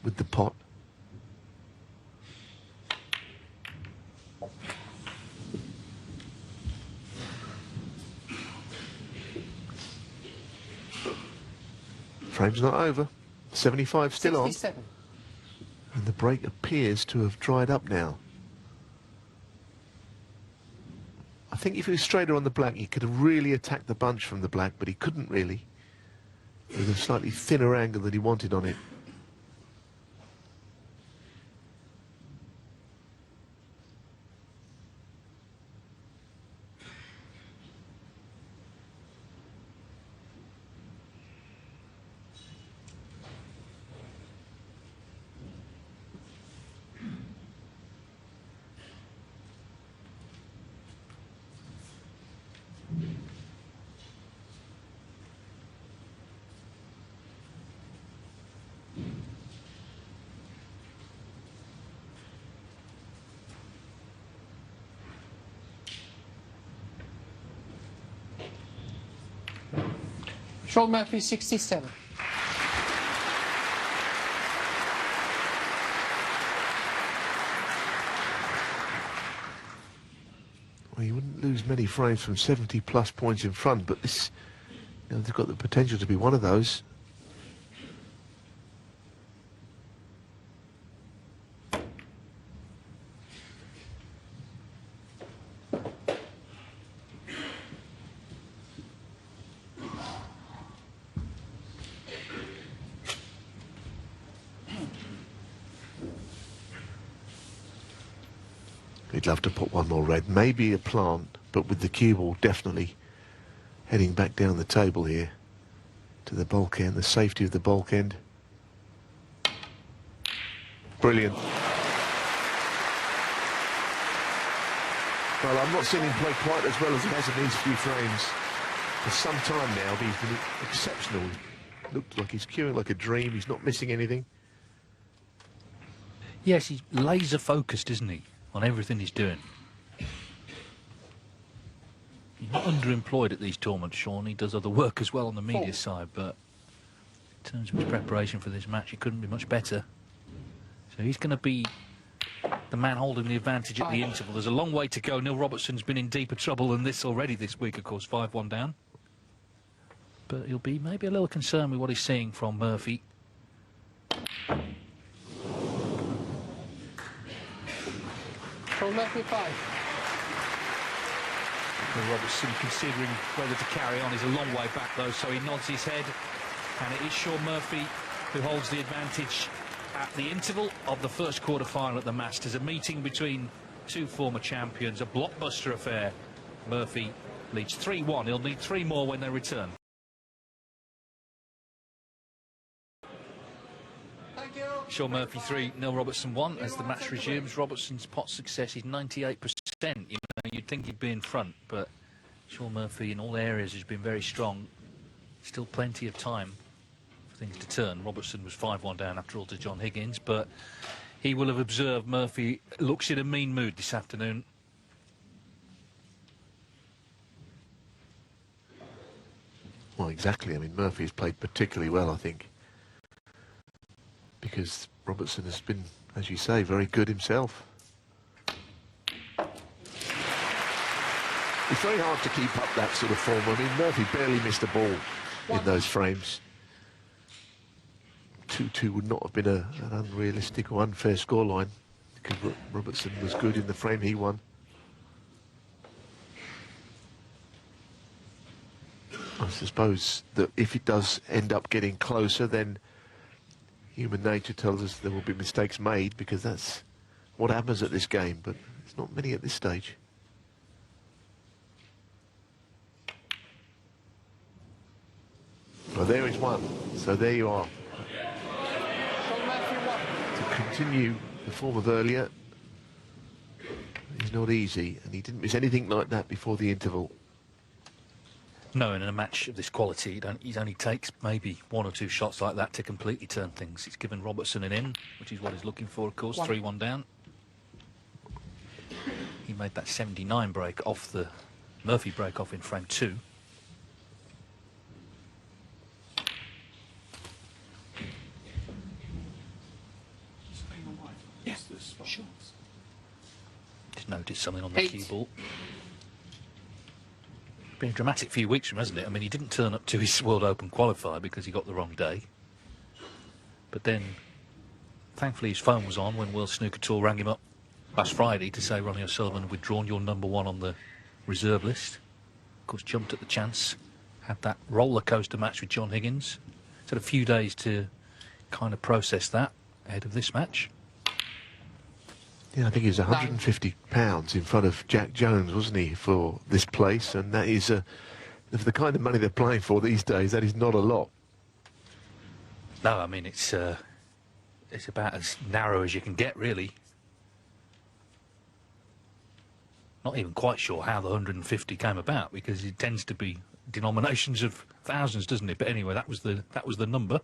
with the pot. Frame's not over. 75 still on. 67. And the break appears to have dried up now. I think if he was straighter on the black, he could have really attacked the bunch from the black, but he couldn't really. With a slightly thinner angle than he wanted on it. Shaun Murphy, 67. Well, you wouldn't lose many frames from 70 plus points in front, but this, you know, they've got the potential to be one of those. He'd love to put one more red, maybe a plant, but with the cue ball definitely heading back down the table here to the bulk end, the safety of the bulk end. Brilliant. Well, I'm not seeing him play quite as well as he has in these few frames. For some time now, he's been exceptional. Looked like he's cueing like a dream. He's not missing anything. Yes, he's laser focused, isn't he, on everything he's doing. He's not underemployed at these tournaments, Shaun. He does other work as well on the media side, but in terms of his preparation for this match, it couldn't be much better. So he's going to be the man holding the advantage at the interval. There's a long way to go. Neil Robertson's been in deeper trouble than this already this week, of course, 5-1 down. But he'll be maybe a little concerned with what he's seeing from Murphy. Shaun Murphy, 5. Neil Robertson considering whether to carry on. He's a long way back, though, so he nods his head. And it is Shaun Murphy who holds the advantage at the interval of the first quarter-final at the Masters. A meeting between two former champions, a blockbuster affair. Murphy leads 3-1. He'll need 3 more when they return. Thank you. Shaun Murphy 3, Neil Robertson 1 as the match resumes. Robertson's pot success is 98%. You know, you'd think he'd be in front, but Shaun Murphy in all areas has been very strong. Still plenty of time for things to turn. Robertson was 5-1 down after all to John Higgins, but he will have observed Murphy looks in a mean mood this afternoon. Well, exactly. I mean, Murphy's played particularly well, I think, because Robertson has been, as you say, very good himself. It's very hard to keep up that sort of form. I mean, Murphy barely missed a ball in those frames. 2-2 would not have been an unrealistic or unfair scoreline because Robertson was good in the frame he won. I suppose that if it does end up getting closer, then human nature tells us there will be mistakes made because that's what happens at this game, but there's not many at this stage. Well, there is one. So there you are. To continue the form of earlier is not easy, and he didn't miss anything like that before the interval. No, in a match of this quality, it only takes maybe 1 or 2 shots like that to completely turn things. It's given Robertson an in, which is what he's looking for, of course, 3-1 down. He made that 79 break off the Murphy break off in frame 2. Sure. Just noticed something on the cue ball. Been a dramatic few weeks from him, hasn't it? I mean, he didn't turn up to his World Open qualifier because he got the wrong day. But then, thankfully, his phone was on when World Snooker Tour rang him up last Friday to say Ronnie O'Sullivan had withdrawn your #1 on the reserve list. Of course, jumped at the chance, had that roller coaster match with John Higgins. It's had a few days to kind of process that ahead of this match. Yeah, I think he was £150 in front of Jack Jones, wasn't he, for this place? And that is, for the kind of money they're playing for these days, that is not a lot. No, I mean, it's about as narrow as you can get, really. Not even quite sure how the 150 came about, because it tends to be denominations of thousands, doesn't it? But anyway, that was the number.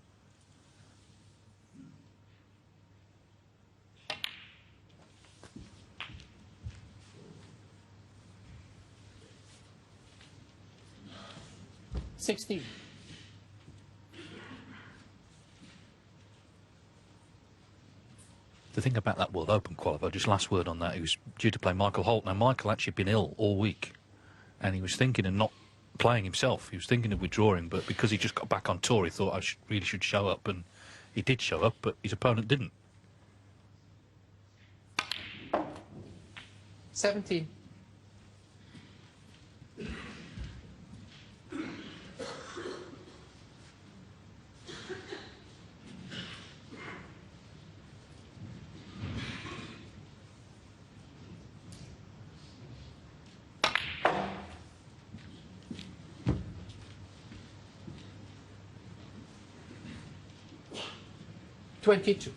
The thing about that World Open qualifier, just last word on that, he was due to play Michael Holt. Now, Michael actually been ill all week, and he was thinking of not playing himself. He was thinking of withdrawing, but because he just got back on tour, he thought I really should show up, and he did show up, but his opponent didn't. 17. $22.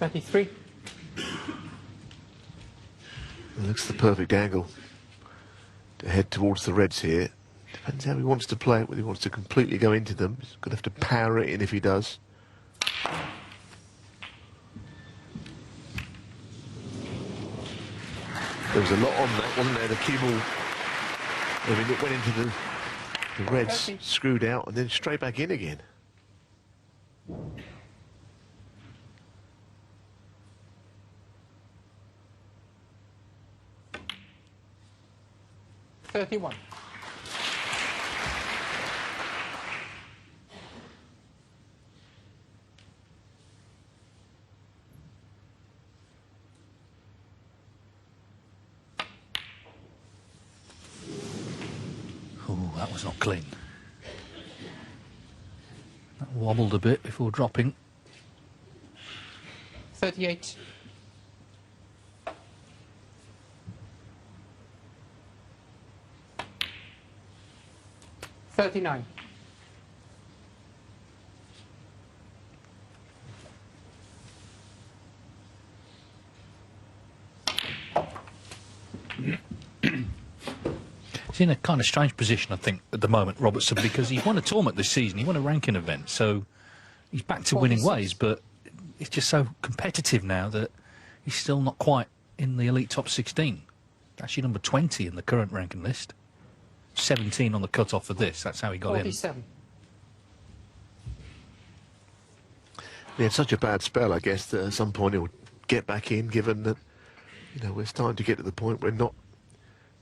$23. It looks the perfect angle to head towards the reds here. Depends how he wants to play it, whether he wants to completely go into them. He's going to have to power it in if he does. There was a lot on that, wasn't there? The cue ball, I mean, it went into the reds, screwed out, and then straight back in again. $31. Oh, that was not clean. That wobbled a bit before dropping. 38. $39. He's in a kind of strange position, I think, at the moment, Robertson, because he won a tournament this season. He won a ranking event, so he's back to winning ways, but it's just so competitive now that he's still not quite in the elite top 16. Actually, number 20 in the current ranking list. 17 on the cut-off for this. That's how he got 47. He had such a bad spell, I guess, that at some point he'll get back in, given that, you know, we're starting to get to the point where not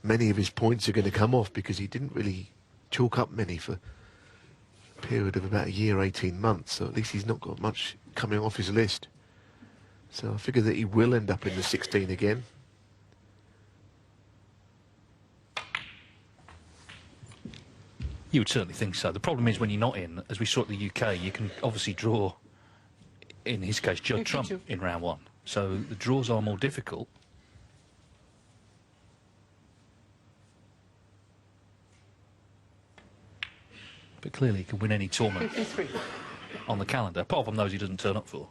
many of his points are going to come off, because he didn't really chalk up many for a period of about a year, 18 months. So at least he's not got much coming off his list. So I figure that he will end up in the 16 again. You would certainly think so. The problem is when you're not in, as we saw at the UK, you can obviously draw, in his case, Judd Trump in round one. So the draws are more difficult. But clearly he can win any tournament 53. on the calendar, apart from those he doesn't turn up for.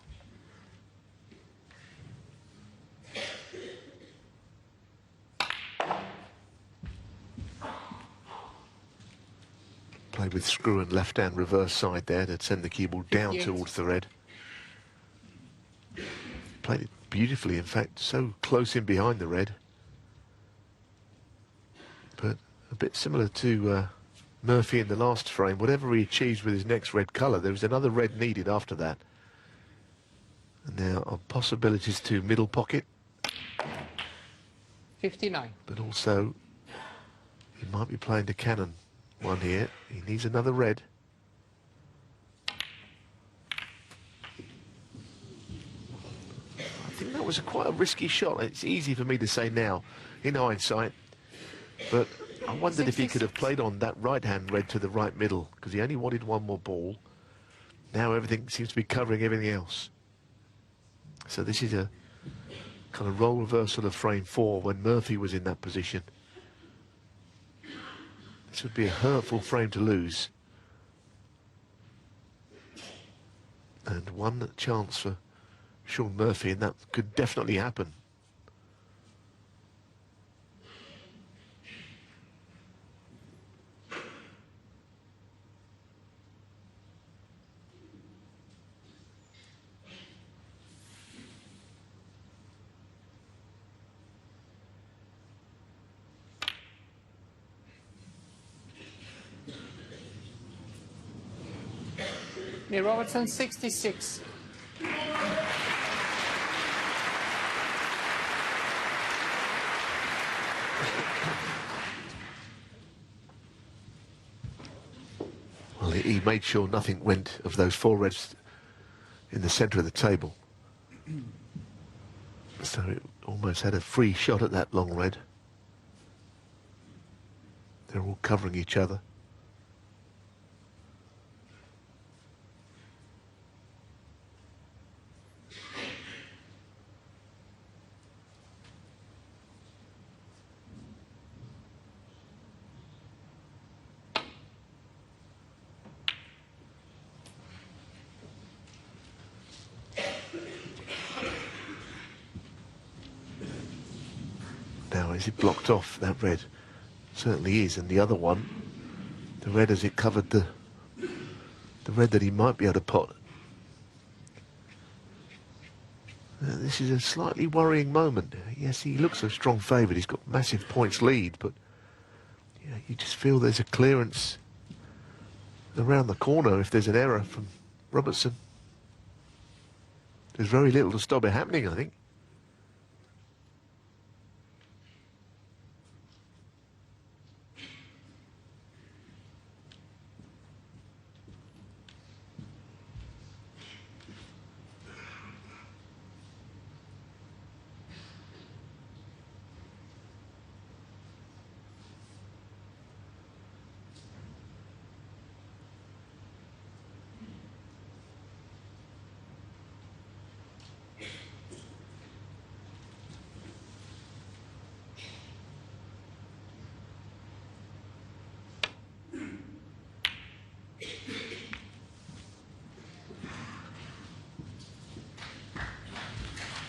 Played with screw and left-hand reverse side there to send the cue ball down towards the red. Played it beautifully, in fact, so close in behind the red. But a bit similar to Murphy in the last frame. Whatever he achieves with his next red colour, there was another red needed after that. And there are possibilities to middle pocket. 59. But also, he might be playing to cannon one here. He needs another red. I think that was quite a risky shot. It's easy for me to say now, in hindsight, but I wondered if he could have played on that right-hand red to the right middle, because he only wanted one more ball. Now everything seems to be covering everything else. So this is a kind of role reversal of frame 4 when Murphy was in that position. This would be a hurtful frame to lose. And one chance for Shaun Murphy, and that could definitely happen. Me Robertson 66. Well, he made sure nothing went of those 4 reds in the centre of the table. So it almost had a free shot at that long red. They're all covering each other. Now, is it blocked off, that red? Certainly is, and the other one, the red, as it covered the red that he might be able to pot. This is a slightly worrying moment. Yes, he looks a strong favourite. He's got massive points lead, but yeah, you just feel there's a clearance around the corner if there's an error from Robertson. There's very little to stop it happening, I think.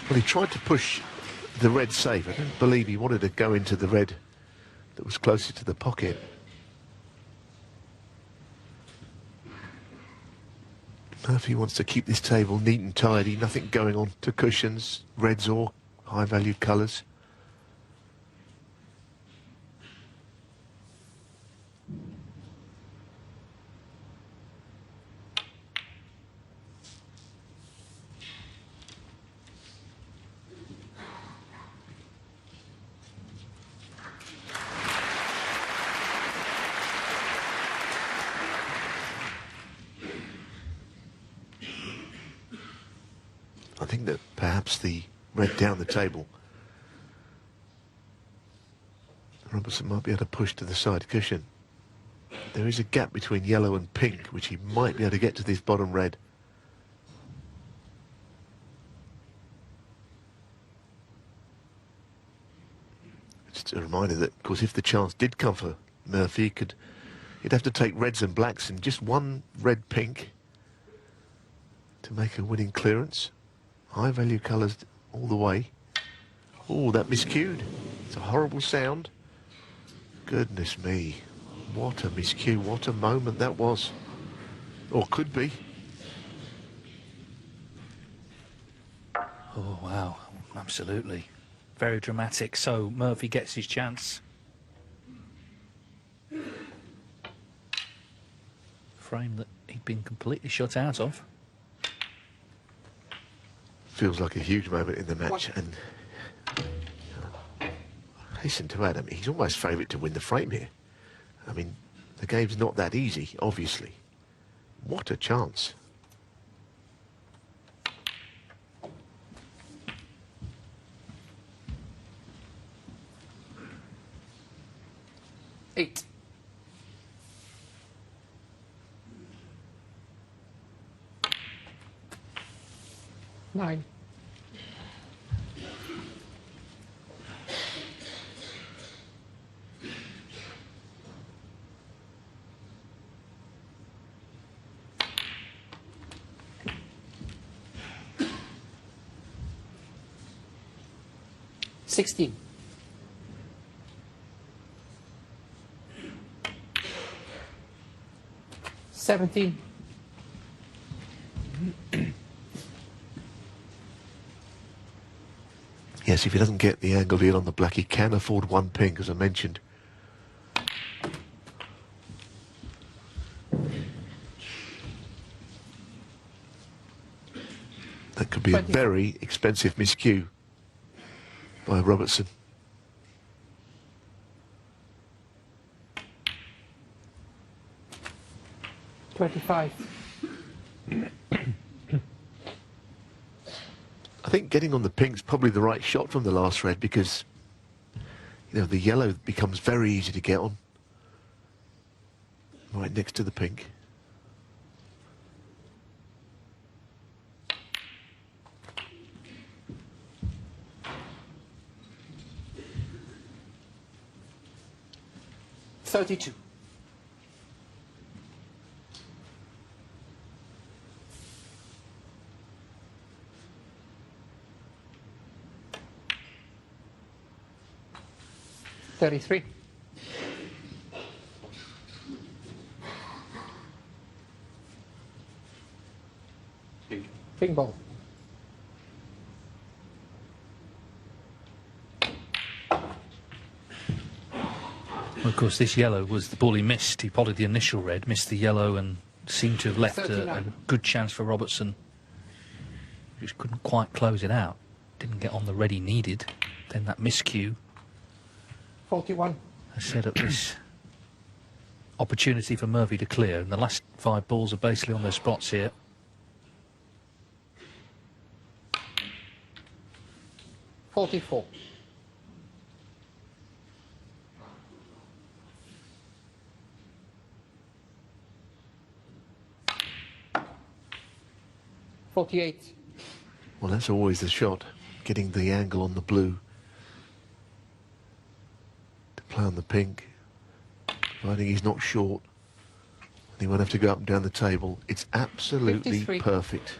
Well, he tried to push the red safe. I don't believe he wanted to go into the red that was closest to the pocket. Murphy wants to keep this table neat and tidy, nothing going on to cushions, reds or high-valued colours. I think that perhaps the red down the table, Robertson might be able to push to the side cushion. There is a gap between yellow and pink, which he might be able to get to this bottom red. Just a reminder that, of course, if the chance did come for Murphy, he'd have to take reds and blacks and just one red-pink to make a winning clearance. High-value colours all the way. Oh, that miscued. It's a horrible sound. Goodness me. What a miscue. What a moment that was. Or could be. Oh, wow. Absolutely. Very dramatic. So Murphy gets his chance. Frame that he'd been completely shut out of. Feels like a huge moment in the match, and I hasten to add, I mean, he's almost favourite to win the frame here. I mean, the game's not that easy, obviously. What a chance. Eight. Nine. $16. $17. Yes, if he doesn't get the angle deal on the black, he can afford one pink, as I mentioned. Could be a 24. very expensive miscue by Robertson. $25. I think getting on the pink's probably the right shot from the last red because, you know, the yellow becomes very easy to get on. Right next to the pink. $32. $33. Ping ball. Of course, this yellow was the ball he missed. He potted the initial red, missed the yellow, and seemed to have left a 39. good chance for Robertson. Just couldn't quite close it out. Didn't get on the red he needed. Then that miscue 41. has set up this opportunity for Murphy to clear. And the last 5 balls are basically on their spots here. $44. $48. Well, that's always the shot, getting the angle on the blue to play on the pink. Finding he's not short, and he won't have to go up and down the table. It's absolutely 53. perfect.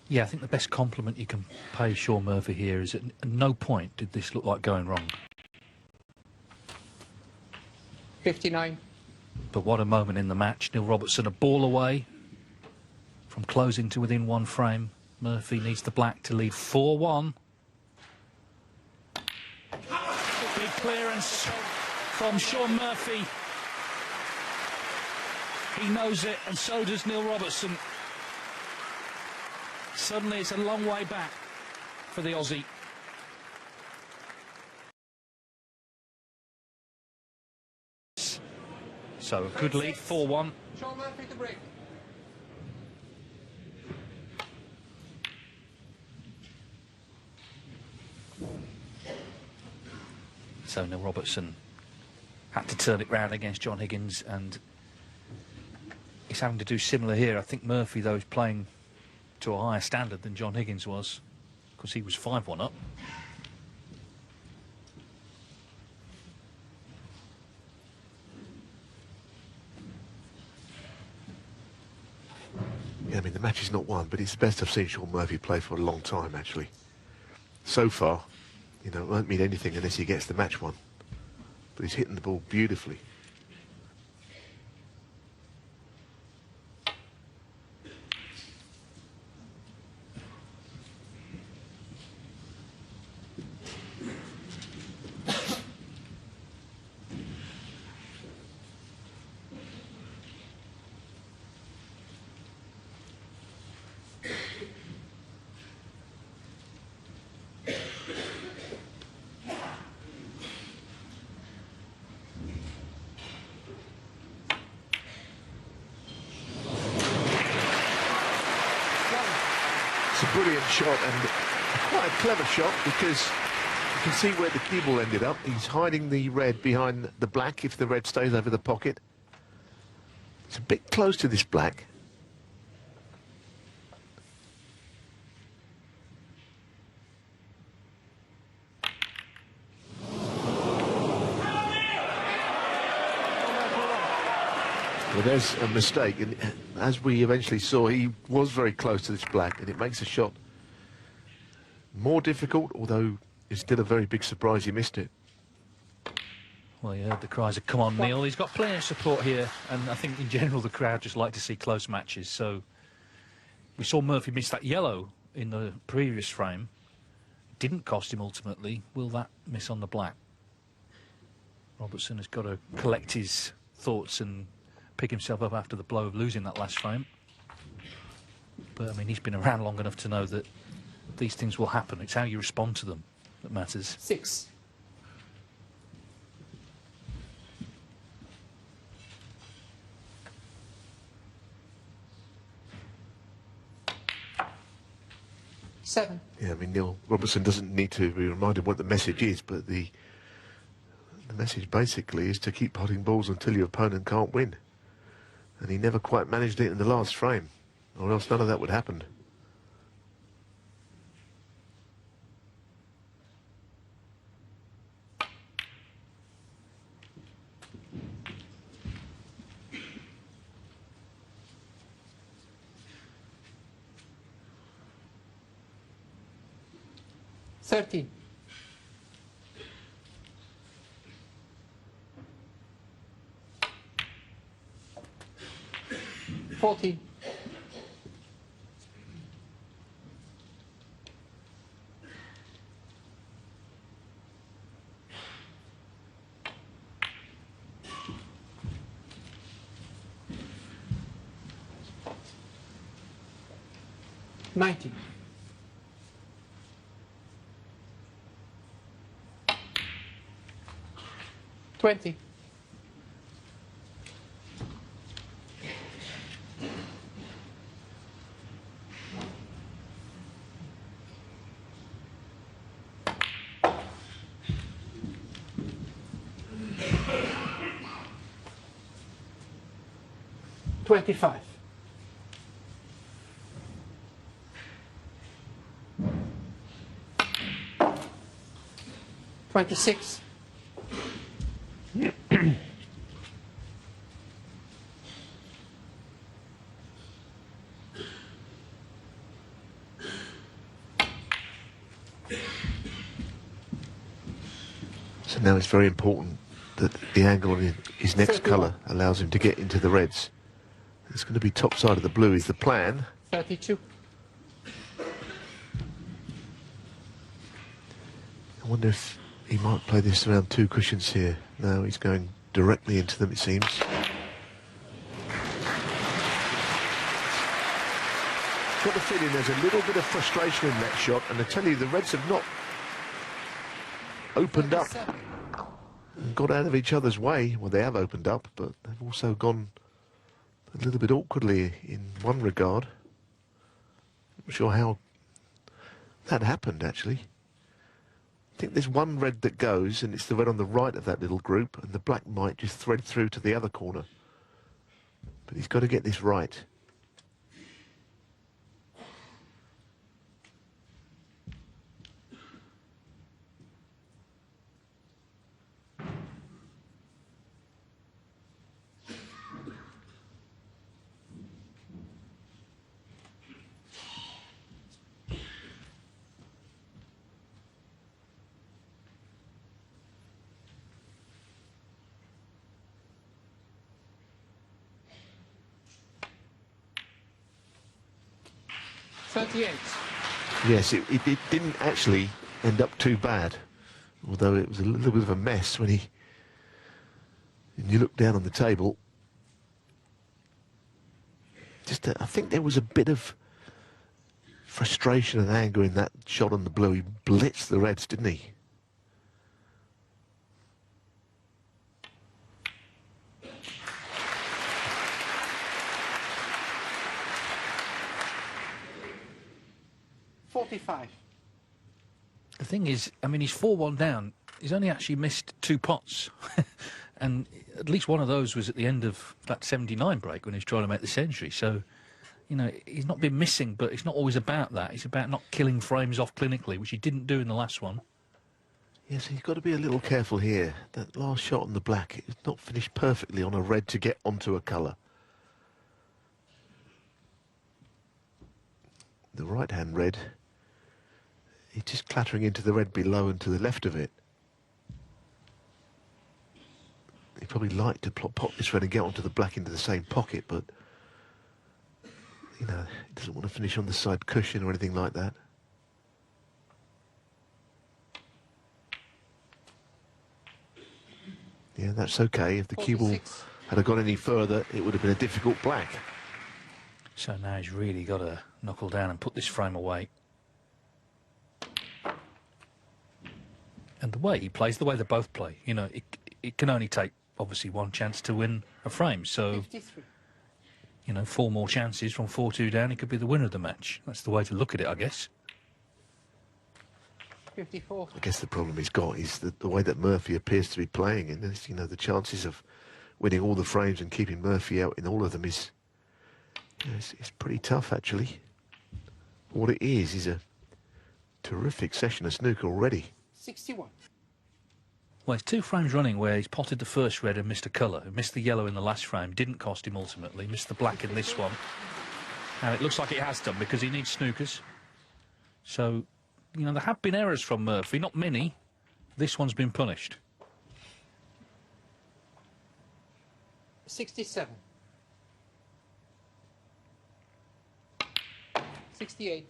Yeah, I think the best compliment you can pay Shaun Murphy here is at no point did this look like going wrong. 59. But what a moment in the match. Neil Robertson a ball away from closing to within 1 frame. Murphy needs the black to lead 4-1. Big clearance from Shaun Murphy. He knows it, and so does Neil Robertson. Suddenly it's a long way back for the Aussie. So a good lead, 4-1. Shaun Murphy to break. So Neil Robertson had to turn it round against John Higgins, and he's having to do similar here. I think Murphy, though, is playing to a higher standard than John Higgins was, because he was 5-1 up. Yeah, I mean, the match is not won, but it's the best I've seen Shaun Murphy play for a long time, actually. So far, you know, it won't mean anything unless he gets the match won. But he's hitting the ball beautifully. It's a brilliant shot and quite a clever shot because you can see where the cue ball ended up. He's hiding the red behind the black if the red stays over the pocket. It's a bit close to this black. Well, there's a mistake, and as we eventually saw, he was very close to this black, and it makes the shot more difficult, although it's still a very big surprise he missed it. Well, you heard the cries of "Come on, Neil." He's got plenty of support here, and I think in general the crowd just like to see close matches. So we saw Murphy miss that yellow in the previous frame. Didn't cost him ultimately. Will that miss on the black? Robertson has got to collect his thoughts and pick himself up after the blow of losing that last frame. But, I mean, he's been around long enough to know that these things will happen. It's how you respond to them that matters. 6. Seven. Yeah, I mean, Neil Robertson doesn't need to be reminded what the message is, but the message basically is to keep putting balls until your opponent can't win. And he never quite managed it in the last frame, or else none of that would happen. Thirteen. 14. 19. 20. 25. 26. 'So now it's very important that the angle on his next 31. colour allows him to get into the reds. It's going to be top side of the blue is the plan. 32. I wonder if he might play this around 2 cushions here. No, he's going directly into them, it seems. Got the feeling there's a little bit of frustration in that shot, and I tell you, the Reds have not opened up 37. and got out of each other's way. Well, they have opened up, but they've also gone a little bit awkwardly in one regard. Not sure how that happened, actually. I think there's one red that goes, and it's the red on the right of that little group, and the black might just thread through to the other corner. But he's got to get this right. Yes, it didn't actually end up too bad, although it was a little bit of a mess when you look down on the table. I think there was a bit of frustration and anger in that shot on the blue. He blitzed the Reds, didn't he? The thing is, I mean, he's 4-1 down. He's only actually missed 2 pots. And at least one of those was at the end of that 79 break when he was trying to make the century. So, you know, he's not been missing, but it's not always about that. It's about not killing frames off clinically, which he didn't do in the last one. Yes, he's got to be a little careful here. That last shot on the black, it's not finished perfectly on a red to get onto a colour. The right-hand red, he's just clattering into the red below and to the left of it. He'd probably like to pop this red and get onto the black into the same pocket, but, you know, he doesn't want to finish on the side cushion or anything like that. Yeah, that's okay. If the cue ball had gone any further, it would have been a difficult black. So now he's really got to knuckle down and put this frame away. And the way he plays, the way they both play, you know, it can only take, obviously, one chance to win a frame. So, 53. you know, 4 more chances from 4-2 down, he could be the winner of the match. That's the way to look at it, I guess. 54. I guess the problem he's got is the way that Murphy appears to be playing, and you know, the chances of winning all the frames and keeping Murphy out in all of them is, you know, it's pretty tough, actually. What it is a terrific session of snooker already. 61. Well, it's 2 frames running where he's potted the first red and missed a colour. He missed the yellow in the last frame, didn't cost him ultimately. Missed the black in this one. And it looks like it has done because he needs snookers. So, you know, there have been errors from Murphy, not many. This one's been punished. 67. 68.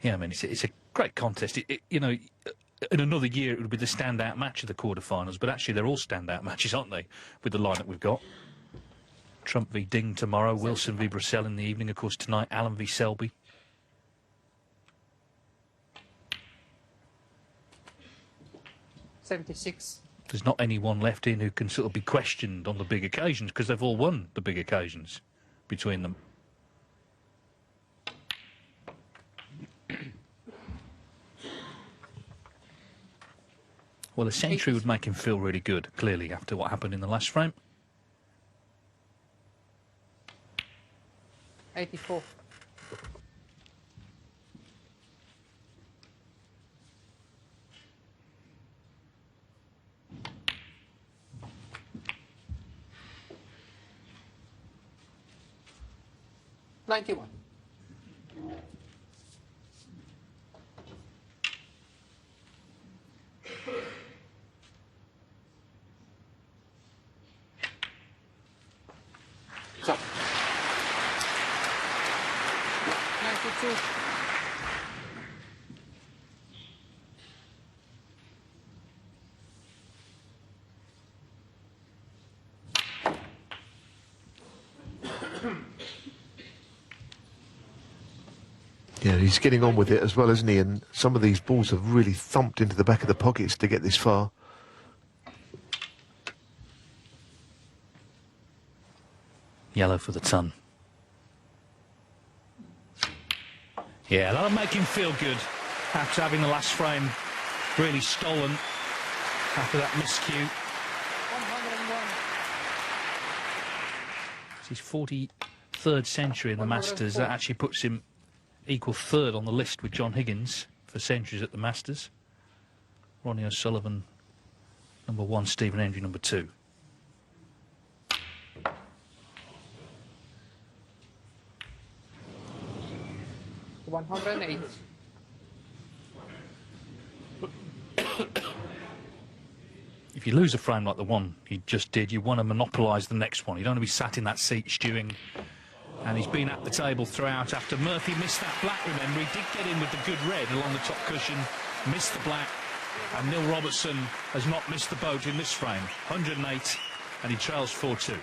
Yeah, I mean, it's a great contest. You know, in another year it would be the standout match of the quarterfinals, but actually they're all standout matches, aren't they, with the lineup we've got? Trump v Ding tomorrow, Wilson v Brissell in the evening, of course, tonight, Allen v Selby. $76. There's not anyone left in who can sort of be questioned on the big occasions because they've all won the big occasions between them. Well, a century would make him feel really good, clearly, after what happened in the last frame. 84. $91. So, 92. Yeah, he's getting on with it as well, isn't he? And some of these balls have really thumped into the back of the pockets to get this far. Yellow for the ton. Yeah, that'll make him feel good after having the last frame really stolen after that miscue. 101. It's his 43rd century in the Masters. That actually puts him equal 3rd on the list with John Higgins for centuries at the Masters. Ronnie O'Sullivan, number 1, Stephen Hendry, number 2. $108. If you lose a frame like the one he just did, you want to monopolise the next one. You don't want to be sat in that seat stewing. And he's been at the table throughout after Murphy missed that black, remember. He did get in with the good red along the top cushion, missed the black. And Neil Robertson has not missed the boat in this frame. 108, and he trails 4-2.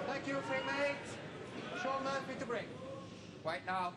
Thank you, frame 8. Shaun Murphy to break. Right now.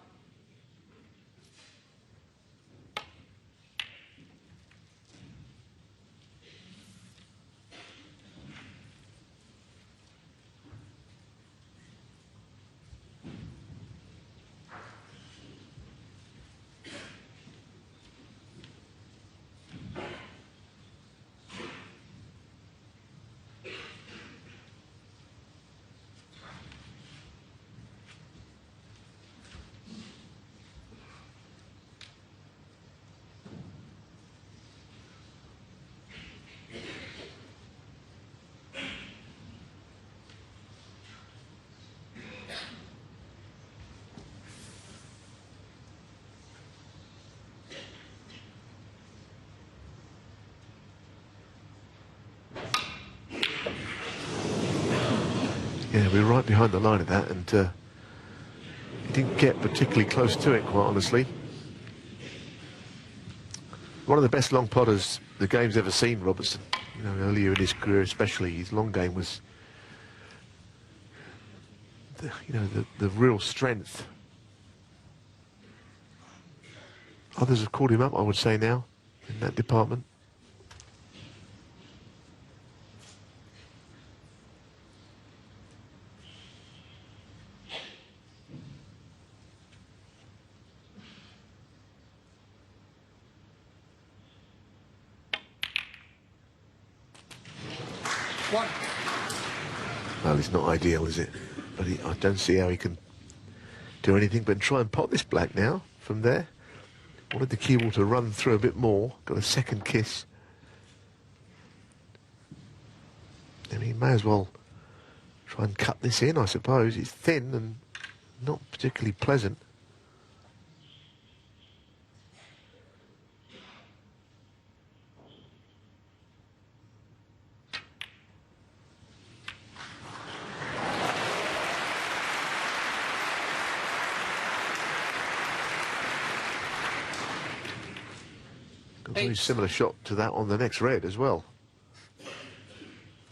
Yeah, we were right behind the line of that, and he didn't get particularly close to it, quite honestly. One of the best long potters the game's ever seen, Robertson. You know, earlier in his career, especially, his long game was, the real strength. Others have called him up, I would say, now, in that department. One. Well, it's not ideal, is it? But I don't see how he can do anything but try and pot this black now from there. Wanted the cue ball to run through a bit more. Got a second kiss. I mean, he may as well try and cut this in, I suppose. It's thin and not particularly pleasant. A very similar shot to that on the next red as well.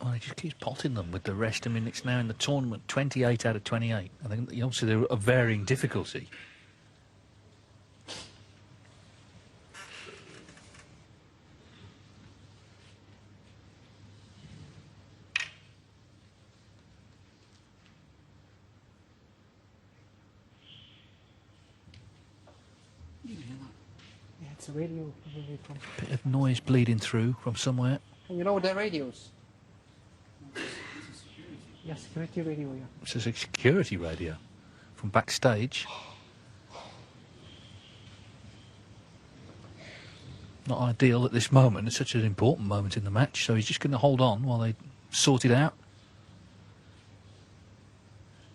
Well, he just keeps potting them with the rest. I mean, it's now in the tournament 28 out of 28. I think obviously they're of varying difficulty. Yeah, it's a radio probably from. Bit of noise bleeding through from somewhere. You know the radios? Yeah, security radio, yeah. It's a security radio from backstage. Not ideal at this moment. It's such an important moment in the match, so he's just going to hold on while they sort it out.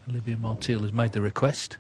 Olivia Martil has made the request.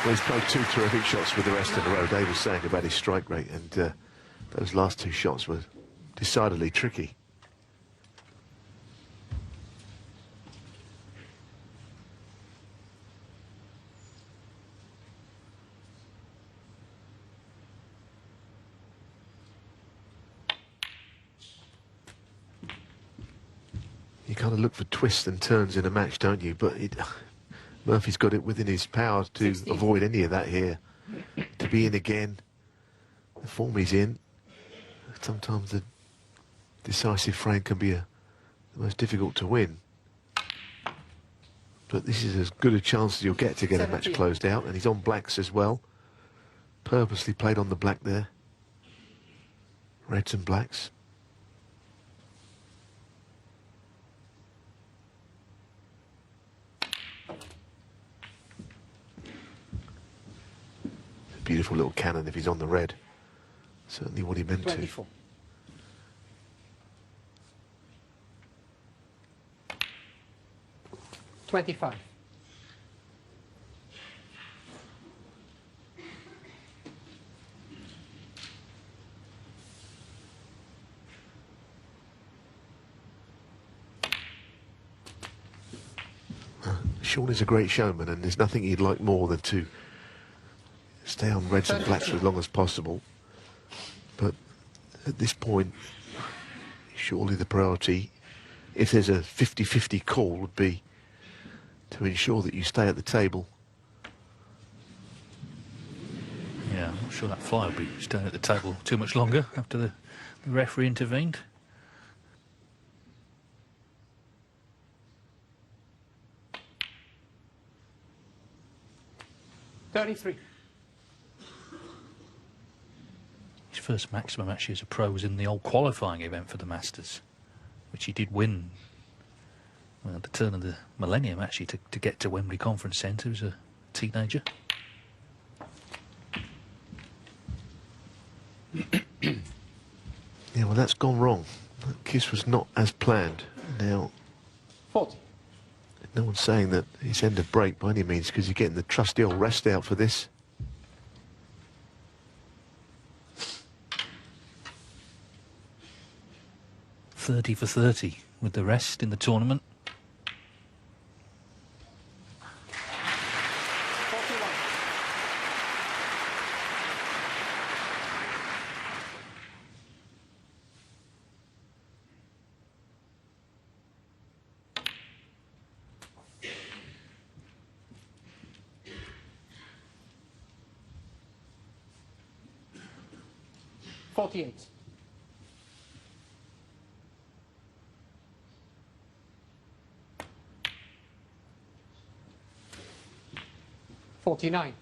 Well, he's played two terrific shots with the rest in a row. Dave was saying about his strike rate, and those last two shots were decidedly tricky. You kind of look for twists and turns in a match, don't you? But Murphy's got it within his power to 16. avoid any of that here. To be in again, the form he's in. Sometimes the decisive frame can be the most difficult to win. But this is as good a chance as you'll get to get a match 17. closed out. And he's on blacks as well. Purposely played on the black there. Reds and blacks. Beautiful little cannon if he's on the red. Certainly what he meant 24. to. 25. Shaun is a great showman, and there's nothing he'd like more than to stay on reds and blacks for as long as possible. But at this point, surely the priority, if there's a 50-50 call, would be to ensure that you stay at the table. Yeah, I'm not sure that fly will be staying at the table too much longer after the referee intervened. $33. His first maximum actually as a pro was in the old qualifying event for the Masters, which he did win at the turn of the millennium, actually, to get to Wembley Conference Centre as a teenager. Yeah, well, that's gone wrong. That kiss was not as planned. Now, 40. No one's saying that it's end of break by any means, because you're getting the trusty old rest out for this. .30 for 30 with the rest in the tournament. 41. .48. 49.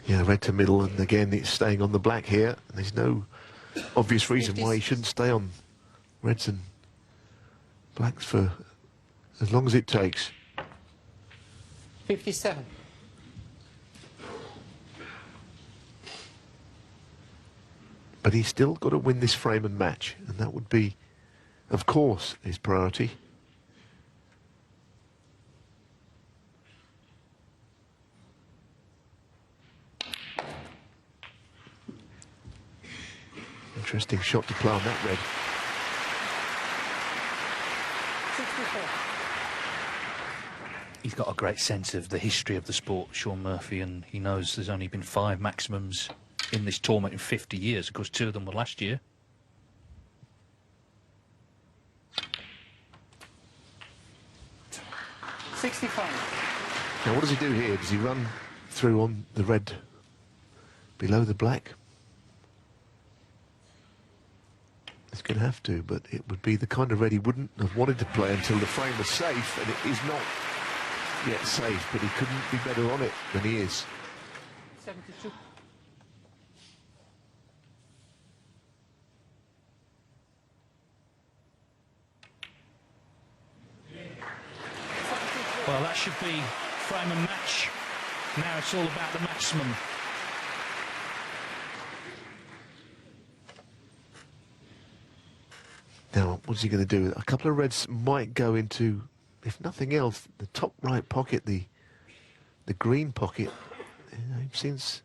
Yeah, red to middle, and again it's staying on the black here. There's no obvious reason why he shouldn't stay on reds and blacks for as long as it takes. 57. But he's still got to win this frame and match, and that would be, of course, his priority. Interesting shot to play on that red. 64. He's got a great sense of the history of the sport, Shaun Murphy, and he knows there's only been 5 maximums in this tournament in 50 years. Of course, 2 of them were last year. Now, what does he do here? Does he run through on the red below the black? He's going to have to, but it would be the kind of red he wouldn't have wanted to play until the frame was safe, and it is not yet safe, but he couldn't be better on it than he is. 72. Well, that should be frame and match. Now it's all about the maximum. Now, what's he going to do? A couple of reds might go into, if nothing else, the top right pocket, the green pocket. It seems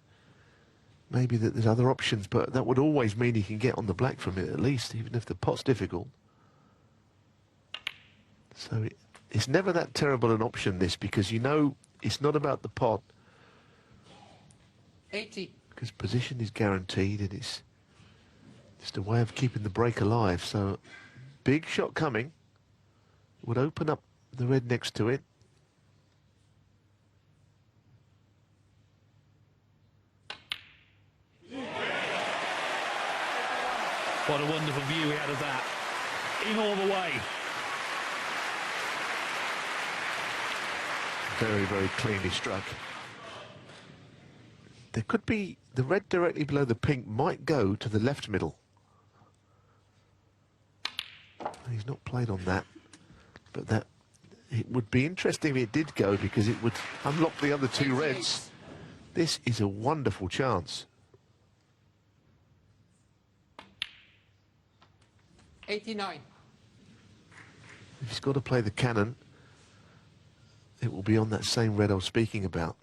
maybe that there's other options, but that would always mean he can get on the black from it at least, even if the pot's difficult. So it's never that terrible an option, this, because you know it's not about the pot. 80. Because position is guaranteed, and it's just a way of keeping the break alive. So big shot coming. Would open up the red next to it. What a wonderful view we had of that. In all the way. Very, very cleanly struck. There could be the red directly below the pink might go to the left middle. He's not played on that, but that it would be interesting if it did go, because it would unlock the other 2 reds. This is a wonderful chance. 89. If he's got to play the cannon, it will be on that same red I was speaking about.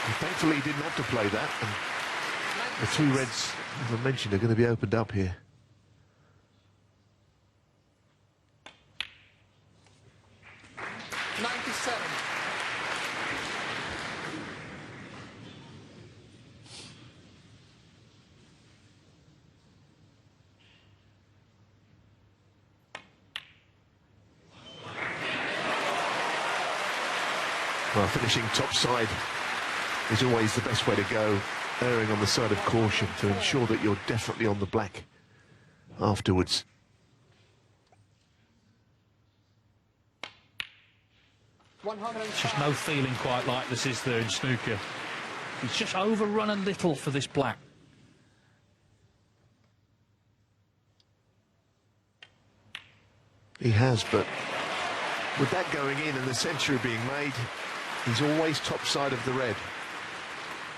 And thankfully he didn't have to play that, and the 2 reds, as I mentioned, are going to be opened up here. Well, finishing topside is always the best way to go, erring on the side of caution to ensure that you're definitely on the black afterwards. There's just no feeling quite like this, is there, in snooker? It's just overrun a little for this black. He has, but with that going in and the century being made, he's always top side of the red.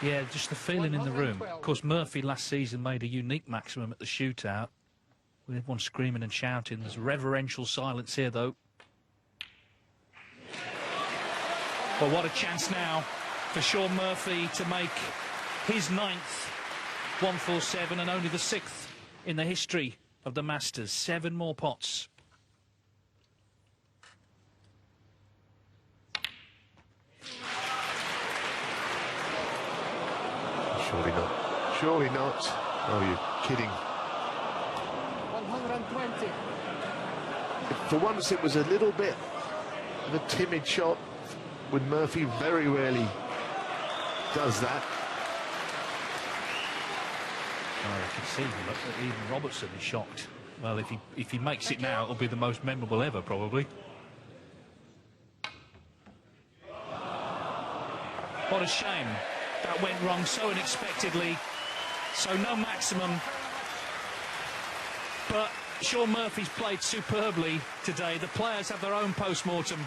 Yeah, just the feeling in the room. Of course, Murphy last season made a unique maximum at the shootout, with everyone screaming and shouting. There's reverential silence here, though. Well, what a chance now for Shaun Murphy to make his 9th 147 and only the 6th in the history of the Masters. 7 more pots. Surely not. Surely not. Oh, you're kidding. 120. For once, it was a little bit of a timid shot, when Murphy very rarely does that. Oh, I can see that even Robertson is shocked. Well, if he makes it now, it'll be the most memorable ever, probably. What a shame. That went wrong so unexpectedly. So no maximum. But Shaun Murphy's played superbly today. The players have their own post-mortem.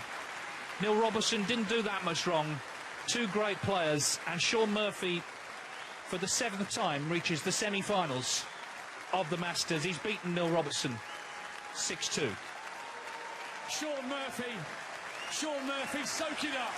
Neil Robertson didn't do that much wrong. 2 great players, and Shaun Murphy, for the 7th time, reaches the semi-finals of the Masters. He's beaten Neil Robertson 6-2. Shaun Murphy, soak it up.